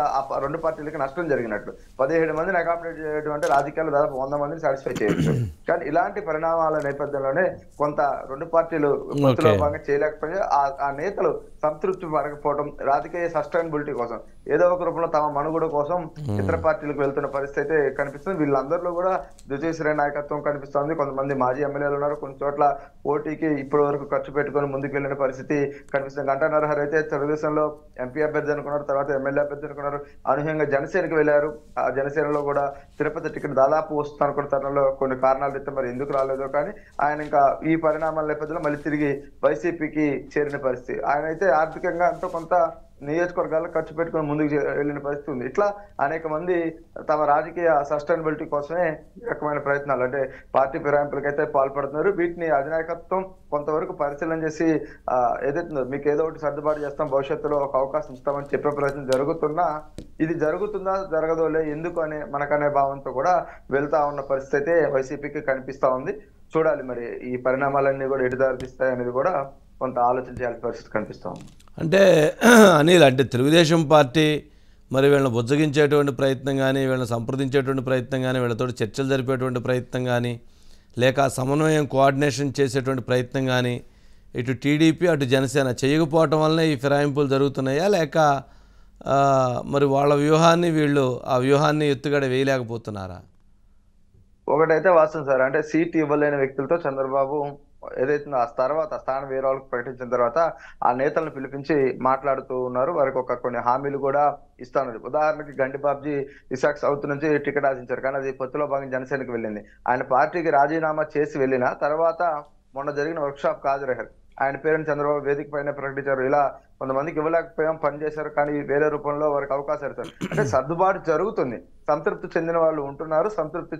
2 పార్టీలకి నష్టం జరిగినట్లు. 17 మందిని అకామిడేట్ చేయడం అంటే రాజకీయాల్లో దాదాపు 100 మందిని సాటిస్ఫై చేయొచ్చు. కానీ ఇలాంటి పరిణామాల నేపథ్యంలోనే కొంత 2 పార్టీలు పొత్తులో భాగంగా చేయలేకపోయి ఆ నేతలు సంతృప్తి పడకపోవడం, రాజకీయ సస్టైనబిలిటీ కోసం ఏదో ఒక రూపంలో తమ మనుగడ కోసం ఇతర పార్టీలకు వెళ్తున్న పరిస్థితి అయితే కనిపిస్తుంది. వీళ్ళందరిలో కూడా ద్వితీయ నాయకత్వం కనిపిస్తోంది. కొంతమంది మాజీ ఎమ్మెల్యేలు ఉన్నారు, కొన్ని చోట్ల పోటీకి ఇప్పటి వరకు ఖర్చు పెట్టుకొని ముందుకు వెళ్ళిన పరిస్థితి కనిపిస్తుంది. గంటా నరహర్ అయితే తెలుగుదేశంలో ఎంపీ అభ్యర్థి అనుకున్నారు, తర్వాత ఎమ్మెల్యే అభ్యర్థి అనుకున్నారు, అనూహ్యంగా జనసేనకి వెళ్ళారు. ఆ జనసేనలో కూడా తిరుపతి టికెట్ దాదాపు వస్తుంది అనుకున్న తరుణంలో కొన్ని కారణాలు అయితే మరి ఎందుకు రాలేదో కానీ ఆయన ఇంకా ఈ పరిణామాల నేపథ్యంలో మళ్ళీ తిరిగి వైసీపీకి చేరిన పరిస్థితి. ఆయన అయితే ఆర్థికంగా ఎంతో కొంత నియోజకవర్గాల్లో ఖర్చు పెట్టుకుని ముందుకు వెళ్ళిన పరిస్థితి ఉంది. ఇట్లా అనేక మంది తమ రాజకీయ సస్టైనబిలిటీ కోసమే ఈ రకమైన ప్రయత్నాలు అంటే పార్టీ ఫిరాయింపులకైతే పాల్పడుతున్నారు. వీటిని అధినాయకత్వం కొంతవరకు పరిశీలన చేసి ఏదైతుందో మీకు ఏదో ఒకటి సర్దుబాటు చేస్తాం, భవిష్యత్తులో ఒక అవకాశం ఇస్తామని చెప్పే ప్రయత్నం జరుగుతున్నా ఇది జరుగుతుందా జరగదోలే ఎందుకు అనే మనకనే భావంతో కూడా వెళ్తా ఉన్న పరిస్థితి అయితే వైసీపీకి కనిపిస్తా ఉంది. చూడాలి మరి ఈ పరిణామాలన్నీ కూడా ఎటు దారితీస్తాయి అనేది కూడా కొంత ఆలోచన చేయాల్సిన పరిస్థితి కనిపిస్తా ఉంది. అంటే అనిల్, అంటే తెలుగుదేశం పార్టీ మరి వీళ్ళని బుజ్జగించేటువంటి ప్రయత్నం కానీ, వీళ్ళని సంప్రదించేటువంటి ప్రయత్నం కానీ, వీళ్ళతో చర్చలు జరిపేటువంటి ప్రయత్నం కానీ, లేక సమన్వయం కోఆర్డినేషన్ చేసేటువంటి ప్రయత్నం కానీ ఇటు టీడీపీ అటు జనసేన చేయకపోవటం వల్లనే ఈ ఫిరాయింపులు జరుగుతున్నాయా, లేక మరి వాళ్ళ వ్యూహాన్ని వీళ్ళు ఆ వ్యూహాన్ని ఎత్తుగడ వేయలేకపోతున్నారా? ఒకటైతే వాస్తవం సార్, అంటే సీట్ ఇవ్వలేని వ్యక్తులతో చంద్రబాబు ఏదైతే ఆ తర్వాత స్థానం వేరే వాళ్ళకి ప్రకటించిన తర్వాత ఆ నేతలను పిలిపించి మాట్లాడుతూ ఉన్నారు. వారికి కొన్ని హామీలు కూడా ఇస్తున్నారు. ఉదాహరణకి గండిబాబ్జీ విశాఖ సౌత్ నుంచి టికెట్ ఆశించారు, కానీ అది పొత్తులో భాగంగా జనసేనకి వెళ్ళింది. ఆయన పార్టీకి రాజీనామా చేసి వెళ్ళిన తర్వాత మొన్న జరిగిన వర్క్ షాప్ హాజరయ్యారు. ఆయన పేరుని చంద్రబాబు వేదిక పైన ప్రకటించారు. ఇలా కొంతమందికి ఇవ్వలేకపోయాం, పనిచేశారు, కానీ వేరే రూపంలో వారికి అవకాశాలు ఇస్తారు. అంటే సర్దుబాటు జరుగుతుంది. సంతృప్తి చెందిన వాళ్ళు ఉంటున్నారు, సంతృప్తి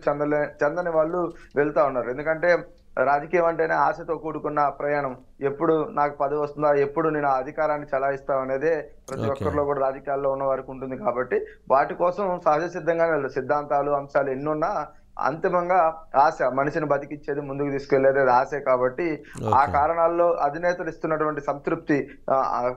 చెందని వాళ్ళు వెళ్తా ఉన్నారు. ఎందుకంటే రాజకీయం అంటేనే ఆశతో కూడుకున్న ప్రయాణం. ఎప్పుడు నాకు పదవి వస్తుందా, ఎప్పుడు నేను ఆ అధికారాన్ని చలాయిస్తా అనేదే ప్రతి ఒక్కరిలో కూడా రాజకీయాల్లో ఉన్న వారికి ఉంటుంది. కాబట్టి వాటి కోసం సహజ సిద్ధంగానే సిద్ధాంతాలు అంశాలు ఎన్నున్నా అంతిమంగా ఆశ మనిషిని బతికిచ్చేది, ముందుకు తీసుకెళ్లేది అది ఆశే. కాబట్టి ఆ కారణాల్లో అధినేతలు ఇస్తున్నటువంటి సంతృప్తి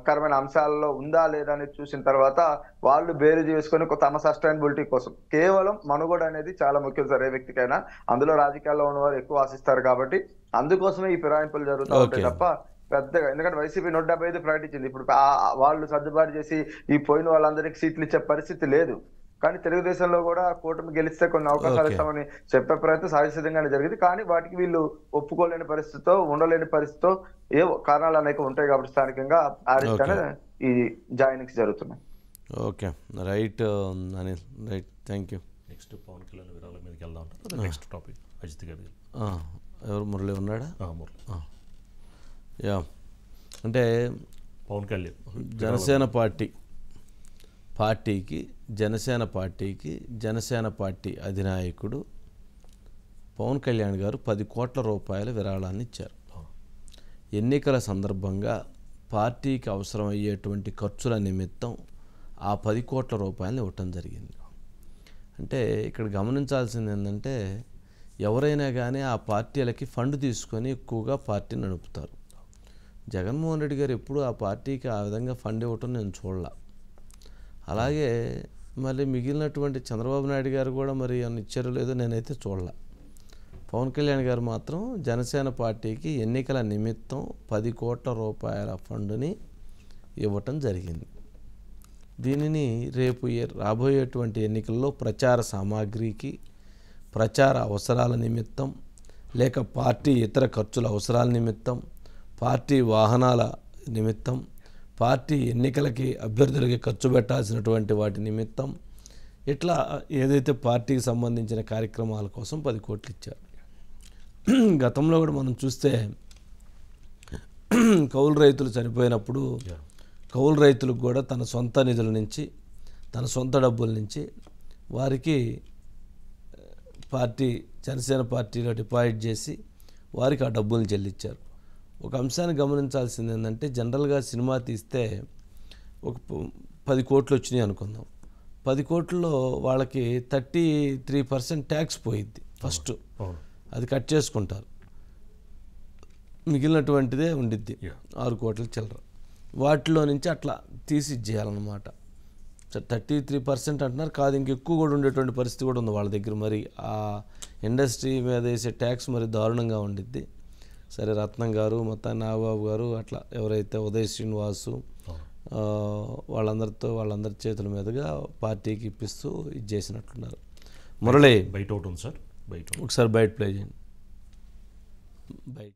కరమైన అంశాలలో ఉందా లేదా అని చూసిన తర్వాత వాళ్ళు బేరీజు వేసుకొని తమ సస్టైనబిలిటీ కోసం కేవలం మనుగడ అనేది చాలా ముఖ్యం సార్ ఏ వ్యక్తికైనా. అందులో రాజకీయాల్లో ఉన్నవారు ఎక్కువ ఆశిస్తారు కాబట్టి అందుకోసమే ఈ ఫిరాయింపులు జరుగుతూ ఉంటాయి తప్ప పెద్దగా. ఎందుకంటే వైసీపీ 175 ప్రకటించింది. ఇప్పుడు వాళ్ళు సర్దుబాటు చేసి ఈ పోయిన వాళ్ళందరికీ సీట్లు ఇచ్చే పరిస్థితి లేదు. కానీ తెలుగుదేశంలో కూడా కూటమి గెలిస్తే కొన్ని అవకాశాలు ఇస్తామని చెప్పే ప్రయత్నం సహజసిద్ధంగానే జరిగింది. కానీ వాటికి వీళ్ళు ఒప్పుకోలేని పరిస్థితితో, ఉండలేని పరిస్థితితో ఏ కారణాలు అనేక ఉంటాయి కాబట్టి స్థానికంగా ఆ రీతిగానే ఈ జాయినింగ్స్ జరుగుతున్నాయి. Okay, right Anil, right, thank you. Next Pawan Kalyan విరాళ మీదకి వెళ్దాం. నెక్స్ట్ టాపిక్ అజిత్ గారి. ఎవరు, మురళి ఉన్నాడా? మురళి. యా, అంటే పవన్ కళ్యాణ్ జనసేన పార్టీకి జనసేన పార్టీ అధినాయకుడు పవన్ కళ్యాణ్ గారు 10 కోట్ల రూపాయల విరాళాన్ని ఇచ్చారు. ఎన్నికల సందర్భంగా పార్టీకి అవసరమయ్యేటువంటి ఖర్చుల నిమిత్తం ఆ 10 కోట్ల రూపాయలను ఇవ్వటం జరిగింది. అంటే ఇక్కడ గమనించాల్సింది ఏంటంటే ఎవరైనా కానీ ఆ పార్టీలకి ఫండ్ తీసుకొని ఎక్కువగా పార్టీ నడుపుతారు. జగన్మోహన్ రెడ్డి గారు ఎప్పుడు ఆ పార్టీకి ఆ విధంగా ఫండ్ ఇవ్వటం నేను చూడలా. అలాగే మళ్ళీ మిగిలినటువంటి చంద్రబాబు నాయుడు గారు కూడా మరి ఏమైనా ఇచ్చారో లేదో నేనైతే చూడలా. పవన్ కళ్యాణ్ గారు మాత్రం జనసేన పార్టీకి ఎన్నికల నిమిత్తం 10 కోట్ల రూపాయల ఫండ్ని ఇవ్వటం జరిగింది. దీనిని రేపు రాబోయేటువంటి ఎన్నికల్లో ప్రచార సామాగ్రికి, ప్రచార అవసరాల నిమిత్తం, లేక పార్టీ ఇతర ఖర్చుల అవసరాల నిమిత్తం, పార్టీ వాహనాల నిమిత్తం, పార్టీ ఎన్నికలకి అభ్యర్థులకి ఖర్చు పెట్టాల్సినటువంటి వాటి నిమిత్తం, ఇట్లా ఏదైతే పార్టీకి సంబంధించిన కార్యక్రమాల కోసం 10 కోట్లు ఇచ్చారు. గతంలో కూడా మనం చూస్తే కౌలు రైతులు చనిపోయినప్పుడు కౌలు రైతులకు కూడా తన సొంత నిధుల నుంచి, తన సొంత డబ్బుల నుంచి వారికి పార్టీ జనసేన పార్టీలో డిపాజిట్ చేసి వారికి ఆ డబ్బులు చెల్లించారు. ఒక అంశాన్ని గమనించాల్సింది ఏంటంటే జనరల్గా సినిమా తీస్తే ఒక 10 కోట్లు వచ్చినాయి అనుకుందాం. 10 కోట్లలో వాళ్ళకి 33% ట్యాక్స్ పోయిద్ది ఫస్ట్, అది కట్ చేసుకుంటారు. మిగిలినటువంటిదే ఉండిద్ది 6 కోట్ల చిల్లర. వాటిలో నుంచి అట్లా తీసి ఇచ్చేయాలన్నమాట. 33% అంటున్నారు, కాదు ఇంకెక్కువ కూడా ఉండేటువంటి పరిస్థితి కూడా ఉంది వాళ్ళ దగ్గర. మరి ఆ ఇండస్ట్రీ మీద వేసే ట్యాక్స్ మరి దారుణంగా ఉండిద్ది. సరే, రత్నం గారు, మొత్తం నాగబాబు గారు, అట్లా ఎవరైతే ఉదయ్ శ్రీనివాసు వాళ్ళందరి చేతుల మీదుగా పార్టీకి ఇప్పిస్తూ ఇది చేసినట్లున్నారు. మురళి బయట ఒకటి ఉంది సార్, బయట ఒకసారి బయట ప్లే చేయండి. బయట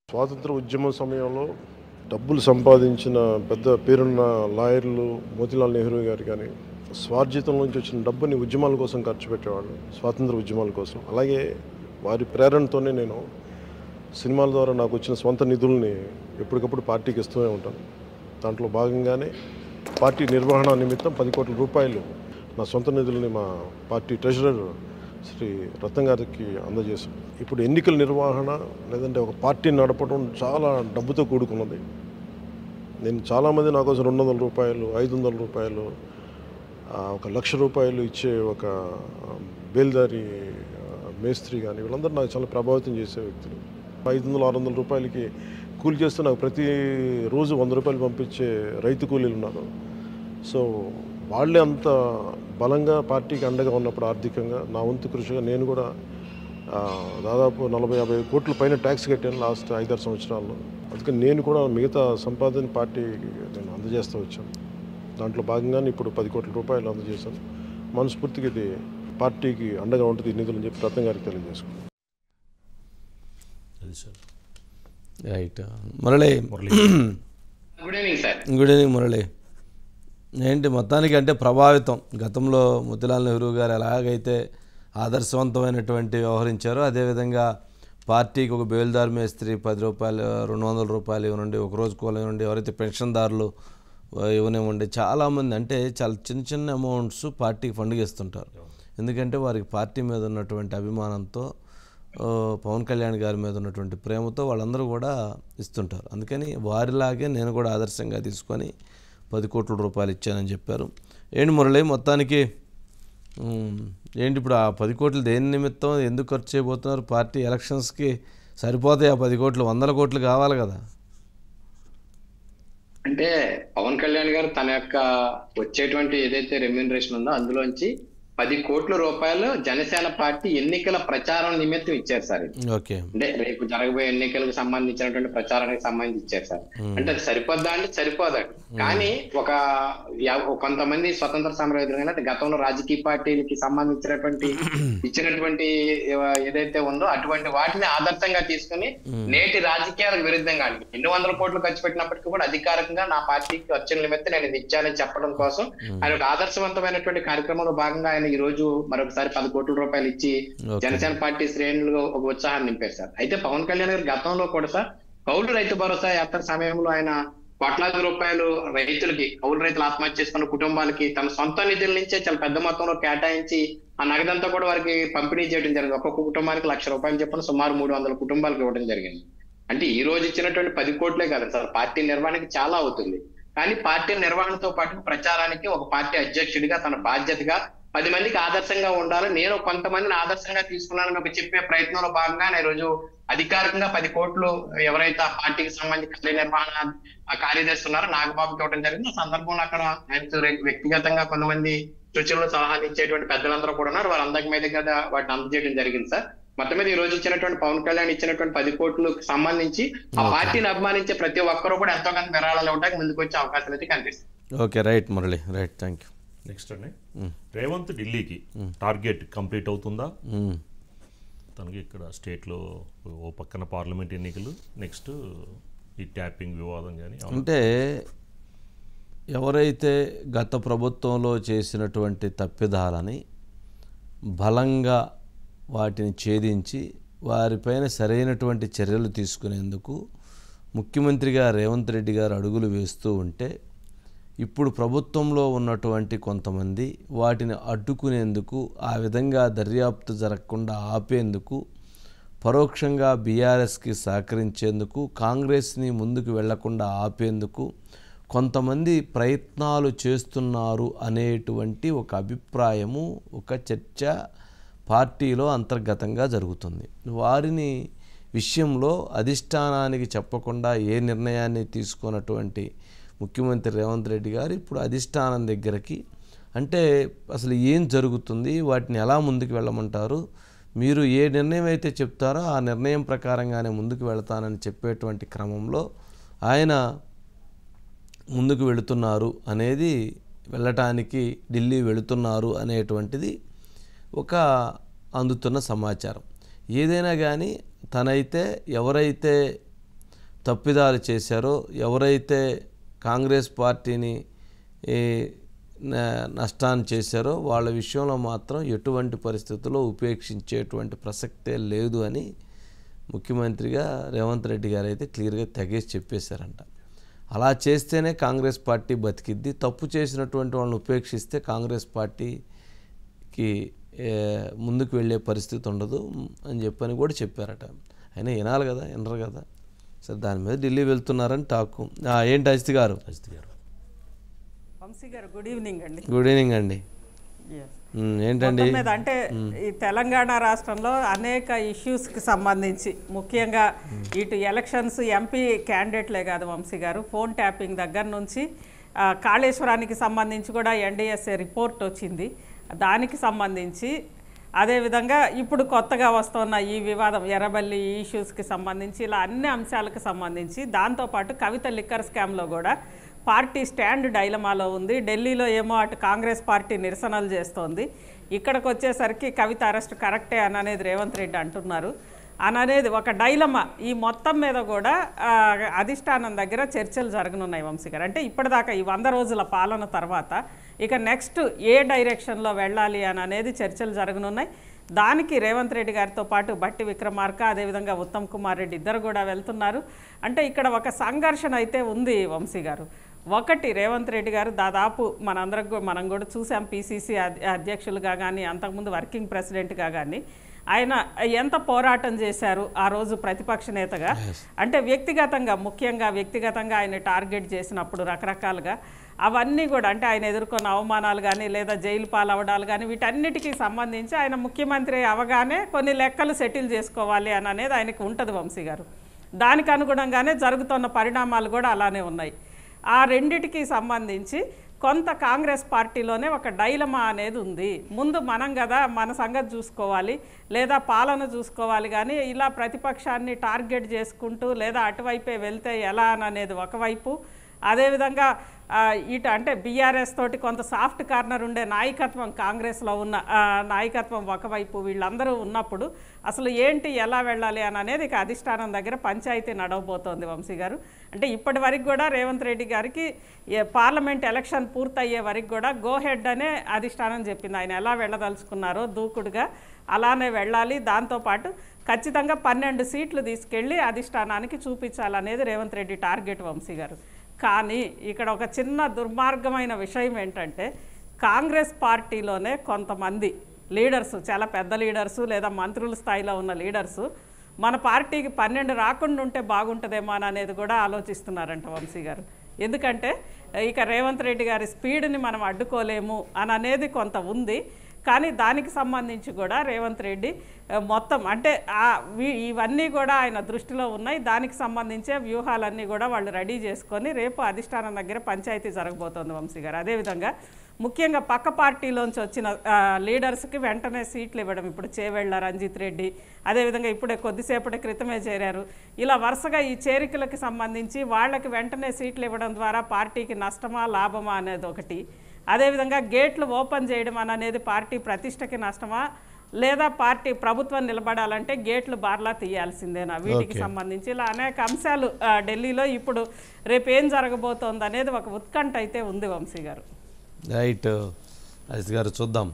స్వాతంత్ర ఉద్యమ సమయంలో డబ్బులు సంపాదించిన పెద్ద పేరున్న లాయర్లు మోతీలాల్ నెహ్రూ గారు కానీ స్వార్జితం నుంచి వచ్చిన డబ్బుని ఉద్యమాల కోసం ఖర్చు పెట్టేవాళ్ళు, స్వాతంత్ర ఉద్యమాల కోసం. అలాగే వారి ప్రేరణతోనే నేను సినిమాల ద్వారా నాకు వచ్చిన స్వంత నిధుల్ని ఎప్పటికప్పుడు పార్టీకి ఇస్తూనే ఉంటాను. దాంట్లో భాగంగానే పార్టీ నిర్వహణ నిమిత్తం 10 కోట్ల రూపాయలు నా సొంత నిధులని మా పార్టీ ట్రెజరర్ శ్రీ రత్నం గారికి అందజేశాం. ఇప్పుడు ఎన్నికల నిర్వహణ లేదంటే ఒక పార్టీని నడపడం చాలా డబ్బుతో కూడుకున్నది. నేను చాలామంది నా కోసం 200 రూపాయలు, 500 రూపాయలు, 1,00,000 రూపాయలు ఇచ్చే ఒక బేల్దారి మేస్త్రి కానీ వీళ్ళందరూ నాకు చాలా ప్రభావితం చేసే వ్యక్తులు. 500-600 రూపాయలకి కూలి చేస్తూ నాకు ప్రతి రోజు 100 రూపాయలు పంపించే రైతు కూలీలు ఉన్నారు. సో వాళ్ళే అంత బలంగా పార్టీకి అండగా ఉన్నప్పుడు ఆర్థికంగా నా వంతు కృషిగా నేను కూడా దాదాపు 40-50 కోట్ల పైన ట్యాక్స్ కట్టాను లాస్ట్ 5-6 సంవత్సరాల్లో. అందుకని నేను కూడా మిగతా సంపాదన పార్టీకి నేను అందజేస్తూ వచ్చాను. దాంట్లో భాగంగానే ఇప్పుడు 10 కోట్ల రూపాయలు అందజేశాను. మనస్ఫూర్తిగా ఇది పార్టీకి అండగా ఉంటుంది ఈ నిధులు అని చెప్పి రత్నం గారికి తెలియజేసుకున్నాను. Right, Murali. Good evening Murali. ఏంటి మొత్తానికి అంటే ప్రభావితం, గతంలో మోతీలాల్ నెహ్రూ గారు ఎలాగైతే ఆదర్శవంతమైనటువంటి వ్యవహరించారో అదేవిధంగా పార్టీకి ఒక బేల్దార్ మేస్త్రి 10 రూపాయలు, 200 రూపాయలు ఇవ్వనండి, ఒకరోజు కూల ఇవ్వండి, ఎవరైతే పెన్షన్దారులు ఇవ్వనివ్వండి, చాలామంది అంటే చాలా చిన్న అమౌంట్స్ పార్టీకి ఫండ్గా ఇస్తుంటారు. ఎందుకంటే వారికి పార్టీ మీద ఉన్నటువంటి అభిమానంతో, పవన్ కళ్యాణ్ గారి మీద ఉన్నటువంటి ప్రేమతో వాళ్ళందరూ కూడా ఇస్తుంటారు. అందుకని వారిలాగే నేను కూడా ఆదర్శంగా తీసుకొని 10 కోట్ల రూపాయలు ఇచ్చానని చెప్పారు. ఏంటి మురళి, మొత్తానికి ఏంటి ఇప్పుడు ఆ 10 కోట్లు దేని నిమిత్తం ఎందుకు ఖర్చు చేయబోతున్నారు? పార్టీ ఎలక్షన్స్కి సరిపోతాయి ఆ 10 కోట్లు, 100 కోట్లు కావాలి కదా. అంటే పవన్ కళ్యాణ్ గారు తన యొక్క వచ్చేటువంటి ఏదైతే రెమ్యూనరేషన్ ఉందో అందులోంచి 10 కోట్ల రూపాయలు జనసేన పార్టీ ఎన్నికల ప్రచారం నిమిత్తం ఇచ్చారు సార్. అంటే రేపు జరగబోయే ఎన్నికలకు సంబంధించినటువంటి ప్రచారానికి సంబంధించి ఇచ్చారు సార్. అంటే అది సరిపోద్దా అంటే సరిపోదండి. కానీ కొంతమంది స్వతంత్ర సమరయోధులు గతంలో రాజకీయ పార్టీలకి సంబంధించినటువంటి ఇచ్చినటువంటి ఏదైతే ఉందో అటువంటి వాటిని ఆదర్శంగా తీసుకుని నేటి రాజకీయాలకు విరుద్ధంగా ఎన్ని వందల కోట్లు ఖర్చు పెట్టినప్పటికీ కూడా అధికారికంగా నా పార్టీకి వచ్చిన నిమిత్తం నేను ఇది ఇచ్చానని చెప్పడం కోసం ఆయన ఒక ఆదర్శవంతమైనటువంటి కార్యక్రమంలో భాగంగా ఆయన ఈ రోజు మరొకసారి 10 కోట్ల రూపాయలు ఇచ్చి జనసేన పార్టీ శ్రేణులు ఒక ఉత్సాహాన్ని నింపారు సార్. అయితే పవన్ కళ్యాణ్ గారు గతంలో కూడా సార్ కౌలు రైతు భరోసా యాత్ర సమయంలో ఆయన కోట్లాది రూపాయలు రైతులకి, కౌలు రైతులు ఆత్మహత్య చేసుకున్న కుటుంబాలకి తన సొంత నిధుల నుంచే చాలా పెద్ద మొత్తంలో కేటాయించి ఆ నగదంతా కూడా వారికి పంపిణీ చేయడం జరిగింది. ఒక్కొక్క కుటుంబానికి ₹1,00,000 చెప్పిన సుమారు 300 కుటుంబాలకు ఇవ్వడం జరిగింది. అంటే ఈ రోజు ఇచ్చినటువంటి 10 కోట్లే కదా సార్, పార్టీ నిర్వహణకి చాలా అవుతుంది. కానీ పార్టీ నిర్వహణతో పాటు ప్రచారానికి ఒక పార్టీ అధ్యక్షుడిగా తన బాధ్యతగా 10 మందికి ఆదర్శంగా ఉండాలి, నేను కొంతమందిని ఆదర్శంగా తీసుకున్నానని ఒక చెప్పే ప్రయత్నంలో భాగంగా ఈ రోజు అధికారికంగా 10 కోట్లు ఎవరైతే ఆ పార్టీకి సంబంధించి కార్యనిర్వహణ కార్యదర్శి ఉన్నారో నాగబాబుకి ఇవ్వడం జరిగింది. ఆ సందర్భంలో అక్కడ ఆయన వ్యక్తిగతంగా కొంతమంది సూచనలు సలహాలు ఇచ్చేటువంటి పెద్దలందరూ కూడా ఉన్నారు, వారందరి మీద కదా వాటిని అందజేయడం జరిగింది సార్. మొత్తం మీద ఈ రోజు ఇచ్చినటువంటి పవన్ కళ్యాణ్ ఇచ్చినటువంటి 10 కోట్లకు సంబంధించి ఆ పార్టీని అభిమానించే ప్రతి ఒక్కరూ కూడా ఎంతో కొంత విరాళాలు ఇవ్వడానికి ముందుకు వచ్చే అవకాశాలు అయితే కనిపిస్తుంది. Okay, right Murali, right, thank you. Next అండి, రేవంత్ ఢిల్లీకి టార్గెట్ కంప్లీట్ అవుతుందా? తనకి ఇక్కడ స్టేట్లో ఓ పక్కన పార్లమెంట్ ఎన్నికలు, నెక్స్ట్ ఈ ట్యాపింగ్ వివాదం కానీ. అంటే ఎవరైతే గత ప్రభుత్వంలో చేసినటువంటి తప్పిదాలని బలంగా వాటిని ఛేదించి వారిపైన సరైనటువంటి చర్యలు తీసుకునేందుకు ముఖ్యమంత్రిగా రేవంత్ రెడ్డి గారు అడుగులు వేస్తూ ఉంటే, ఇప్పుడు ప్రభుత్వంలో ఉన్నటువంటి కొంతమంది వాటిని అడ్డుకునేందుకు, ఆ విధంగా దర్యాప్తు జరగకుండా ఆపేందుకు, పరోక్షంగా బీఆర్ఎస్కి సహకరించేందుకు, కాంగ్రెస్ని ముందుకు వెళ్లకుండా ఆపేందుకు కొంతమంది ప్రయత్నాలు చేస్తున్నారు అనేటువంటి ఒక అభిప్రాయము, ఒక చర్చ పార్టీలో అంతర్గతంగా జరుగుతుంది. వారిని విషయంలో అధిష్టానానికి చెప్పకుండా ఏ నిర్ణయాన్ని తీసుకున్నటువంటి ముఖ్యమంత్రి రేవంత్ రెడ్డి గారు ఇప్పుడు అధిష్టానం దగ్గరికి, అంటే అసలు ఏం జరుగుతుంది, వాటిని ఎలా ముందుకు వెళ్ళమంటారు, మీరు ఏ నిర్ణయం అయితే చెప్తారో ఆ నిర్ణయం ప్రకారంగానే ముందుకు వెళతానని చెప్పేటువంటి క్రమంలో ఆయన ముందుకు వెళుతున్నారు అనేది, వెళ్ళటానికి ఢిల్లీ వెళుతున్నారు అనేటువంటిది ఒక అందుతున్న సమాచారం. ఏదైనా కానీ తనైతే ఎవరైతే తప్పిదాలు చేశారో, ఎవరైతే కాంగ్రెస్ పార్టీని నష్టాన్ని చేశారో వాళ్ళ విషయంలో మాత్రం ఎటువంటి పరిస్థితుల్లో ఉపేక్షించేటువంటి ప్రసక్తే లేదు అని ముఖ్యమంత్రిగా రేవంత్ రెడ్డి గారు అయితే క్లియర్గా తెగేసి చెప్పేశారంట. అలా చేస్తేనే కాంగ్రెస్ పార్టీ బతికిద్ది, తప్పు చేసినటువంటి వాళ్ళని ఉపేక్షిస్తే కాంగ్రెస్ పార్టీకి ముందుకు వెళ్ళే పరిస్థితి ఉండదు అని చెప్పని కూడా చెప్పారట. అయినా వినాలి కదా, వినరు కదా. సరే, దాని మీద ఢిల్లీ వెళ్తున్నారని టాకు. ఏంటి అజిత్ గారు? వంశీ గారు, గుడ్ ఈవినింగ్ అండి. గుడ్ ఈవినింగ్ అండి. ఏంటండి అంటే ఈ తెలంగాణ రాష్ట్రంలో అనేక ఇష్యూస్కి సంబంధించి, ముఖ్యంగా ఇటు ఎలక్షన్స్, ఎంపీ క్యాండిడేట్లే కాదు వంశీ గారు, ఫోన్ ట్యాపింగ్ దగ్గర నుంచి కాళేశ్వరానికి సంబంధించి కూడా ఎన్డీఎస్ఏ రిపోర్ట్ వచ్చింది, దానికి సంబంధించి, అదేవిధంగా ఇప్పుడు కొత్తగా వస్తున్న ఈ వివాదం ఎర్రబల్లి ఇష్యూస్కి సంబంధించి, ఇలా అన్ని అంశాలకు సంబంధించి, దాంతోపాటు కవిత లిక్కర్ స్కామ్లో కూడా పార్టీ స్టాండ్ డైలమాలో ఉంది. ఢిల్లీలో ఏమో అటు కాంగ్రెస్ పార్టీ నిరసనలు చేస్తోంది, ఇక్కడికి వచ్చేసరికి కవిత అరెస్ట్ కరెక్టే అని అనేది రేవంత్ రెడ్డి అంటున్నారు అనేది ఒక డైలమా. ఈ మొత్తం మీద కూడా అధిష్టానం దగ్గర చర్చలు జరగనున్నాయి వంశీ గారు. అంటే ఇప్పటిదాకా ఈ 100 రోజుల పాలన తర్వాత ఇక నెక్స్ట్ ఏ డైరెక్షన్లో వెళ్ళాలి అని అనేది చర్చలు జరగనున్నాయి. దానికి రేవంత్ రెడ్డి గారితో పాటు బట్టి విక్రమార్క, అదేవిధంగా ఉత్తమ్ కుమార్ రెడ్డి ఇద్దరు కూడా వెళ్తున్నారు. అంటే ఇక్కడ ఒక సంఘర్షణ అయితే ఉంది వంశీ గారు. ఒకటి, రేవంత్ రెడ్డి గారు దాదాపు మనం కూడా చూసాం, పిసిసి అధ్యక్షులుగా కానీ, అంతకుముందు వర్కింగ్ ప్రెసిడెంట్గా కానీ ఆయన ఎంత పోరాటం చేశారు ఆ రోజు ప్రతిపక్ష నేతగా, అంటే వ్యక్తిగతంగా ముఖ్యంగా వ్యక్తిగతంగా ఆయన టార్గెట్ చేసినప్పుడు రకరకాలుగా అవన్నీ కూడా అంటే ఆయన ఎదుర్కొన్న అవమానాలు కానీ లేదా జైలు పాలవడాలు కానీ వీటన్నిటికీ సంబంధించి ఆయన ముఖ్యమంత్రి అవగానే కొన్ని లెక్కలు సెటిల్ చేసుకోవాలి అని అనేది ఆయనకు ఉంటుంది వంశీ గారు. దానికి అనుగుణంగానే జరుగుతున్న పరిణామాలు కూడా అలానే ఉన్నాయి. ఆ రెండిటికి సంబంధించి కొంత కాంగ్రెస్ పార్టీలోనే ఒక డైలమా అనేది ఉంది. ముందు మనం కదా మన సంగతి చూసుకోవాలి లేదా పాలన చూసుకోవాలి, కానీ ఇలా ప్రతిపక్షాన్ని టార్గెట్ చేసుకుంటూ లేదా అటువైపే వెళ్తే ఎలా అనేది ఒకవైపు, అదేవిధంగా ఇటు అంటే బీఆర్ఎస్ తోటి కొంత సాఫ్ట్ కార్నర్ ఉండే నాయకత్వం కాంగ్రెస్లో ఉన్న నాయకత్వం ఒకవైపు వీళ్ళందరూ ఉన్నప్పుడు అసలు ఏంటి ఎలా వెళ్ళాలి అని అనేది ఇక అధిష్టానం దగ్గర పంచాయతీ నడవబోతోంది వంశీ గారు. అంటే ఇప్పటి వరకు కూడా రేవంత్ రెడ్డి గారికి పార్లమెంట్ ఎలక్షన్ పూర్తయ్యే వరకు కూడా గో హెడ్ అనే అధిష్టానం చెప్పింది. ఆయన ఎలా వెళ్ళదలుచుకున్నారో దూకుడుగా అలానే వెళ్ళాలి, దాంతోపాటు ఖచ్చితంగా 12 సీట్లు తీసుకెళ్ళి అధిష్టానానికి చూపించాలనేది రేవంత్ రెడ్డి టార్గెట్ వంశీ గారు. కానీ ఇక్కడ ఒక చిన్న దుర్మార్గమైన విషయం ఏంటంటే కాంగ్రెస్ పార్టీలోనే కొంతమంది లీడర్సు, చాలా పెద్ద లీడర్సు లేదా మంత్రుల స్థాయిలో ఉన్న లీడర్సు మన పార్టీకి 12 రాకుండా ఉంటే బాగుంటుందేమో అనేది కూడా ఆలోచిస్తున్నారంట వంశీ గారు. ఎందుకంటే ఇక రేవంత్ రెడ్డి గారి స్పీడ్ని మనం అడ్డుకోలేము అని అనేది కొంత ఉంది. కానీ దానికి సంబంధించి కూడా రేవంత్ రెడ్డి మొత్తం అంటే ఇవన్నీ కూడా ఆయన దృష్టిలో ఉన్నాయి. దానికి సంబంధించే వ్యూహాలన్నీ కూడా వాళ్ళు రెడీ చేసుకొని రేపు అధిష్టానం దగ్గర పంచాయతీ జరగబోతోంది వంశీ గారు. అదేవిధంగా ముఖ్యంగా పక్క పార్టీలోంచి వచ్చిన లీడర్స్కి వెంటనే సీట్లు ఇవ్వడం, ఇప్పుడు చేవెళ్ళ రంజిత్ రెడ్డి అదేవిధంగా ఇప్పుడే కొద్దిసేపటి క్రితమే చేరారు. ఇలా వరుసగా ఈ చేరికలకు సంబంధించి వాళ్ళకి వెంటనే సీట్లు ఇవ్వడం ద్వారా పార్టీకి నష్టమా లాభమా అనేది ఒకటి, అదేవిధంగా గేట్లు ఓపెన్ చేయడం అనేది పార్టీ ప్రతిష్టకి నష్టమా లేదా పార్టీ ప్రభుత్వం నిలబడాలంటే గేట్లు బార్లా తీయాల్సిందేనా, వీటికి సంబంధించి ఇలా అనేక అంశాలు ఢిల్లీలో ఇప్పుడు రేపు ఏం జరగబోతోంది అనేది ఒక ఉత్కంఠ అయితే ఉంది వంశీ గారు. రైట్ అజిత్ గారు, చూద్దాం.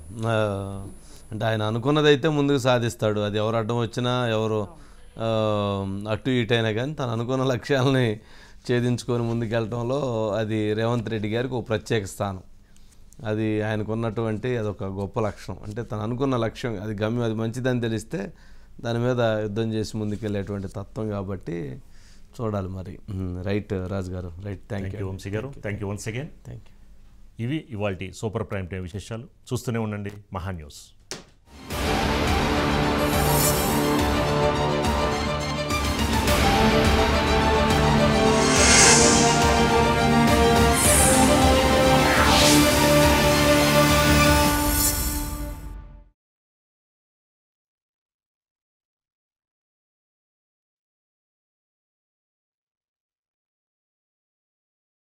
అంటే ఆయన అనుకున్నదైతే ముందుకు సాధిస్తాడు, అది ఎవరు అడ్డం వచ్చినా ఎవరు అటు ఇటు అయినా కానీ తను అనుకున్న లక్ష్యాలని ఛేదించుకొని ముందుకెళ్ళటంలో అది రేవంత్ రెడ్డి గారికి ఒక ప్రత్యేక స్థానం. అది ఆయనకు ఉన్నటువంటి అదొక గొప్ప లక్ష్యం. అంటే తను అనుకున్న లక్ష్యం అది గమ్యం, అది మంచిదని తెలిస్తే దాని మీద యుద్ధం చేసి ముందుకెళ్ళేటువంటి తత్వం కాబట్టి చూడాలి మరి. రైట్ రాజు గారు, రైట్. థ్యాంక్ యూ వంశీ గారు, thank you once again. Thank you. ఇవి ఇవాల్టి సూపర్ ప్రైమ్ టైం విశేషాలు. చూస్తూనే ఉండండి మహా న్యూస్.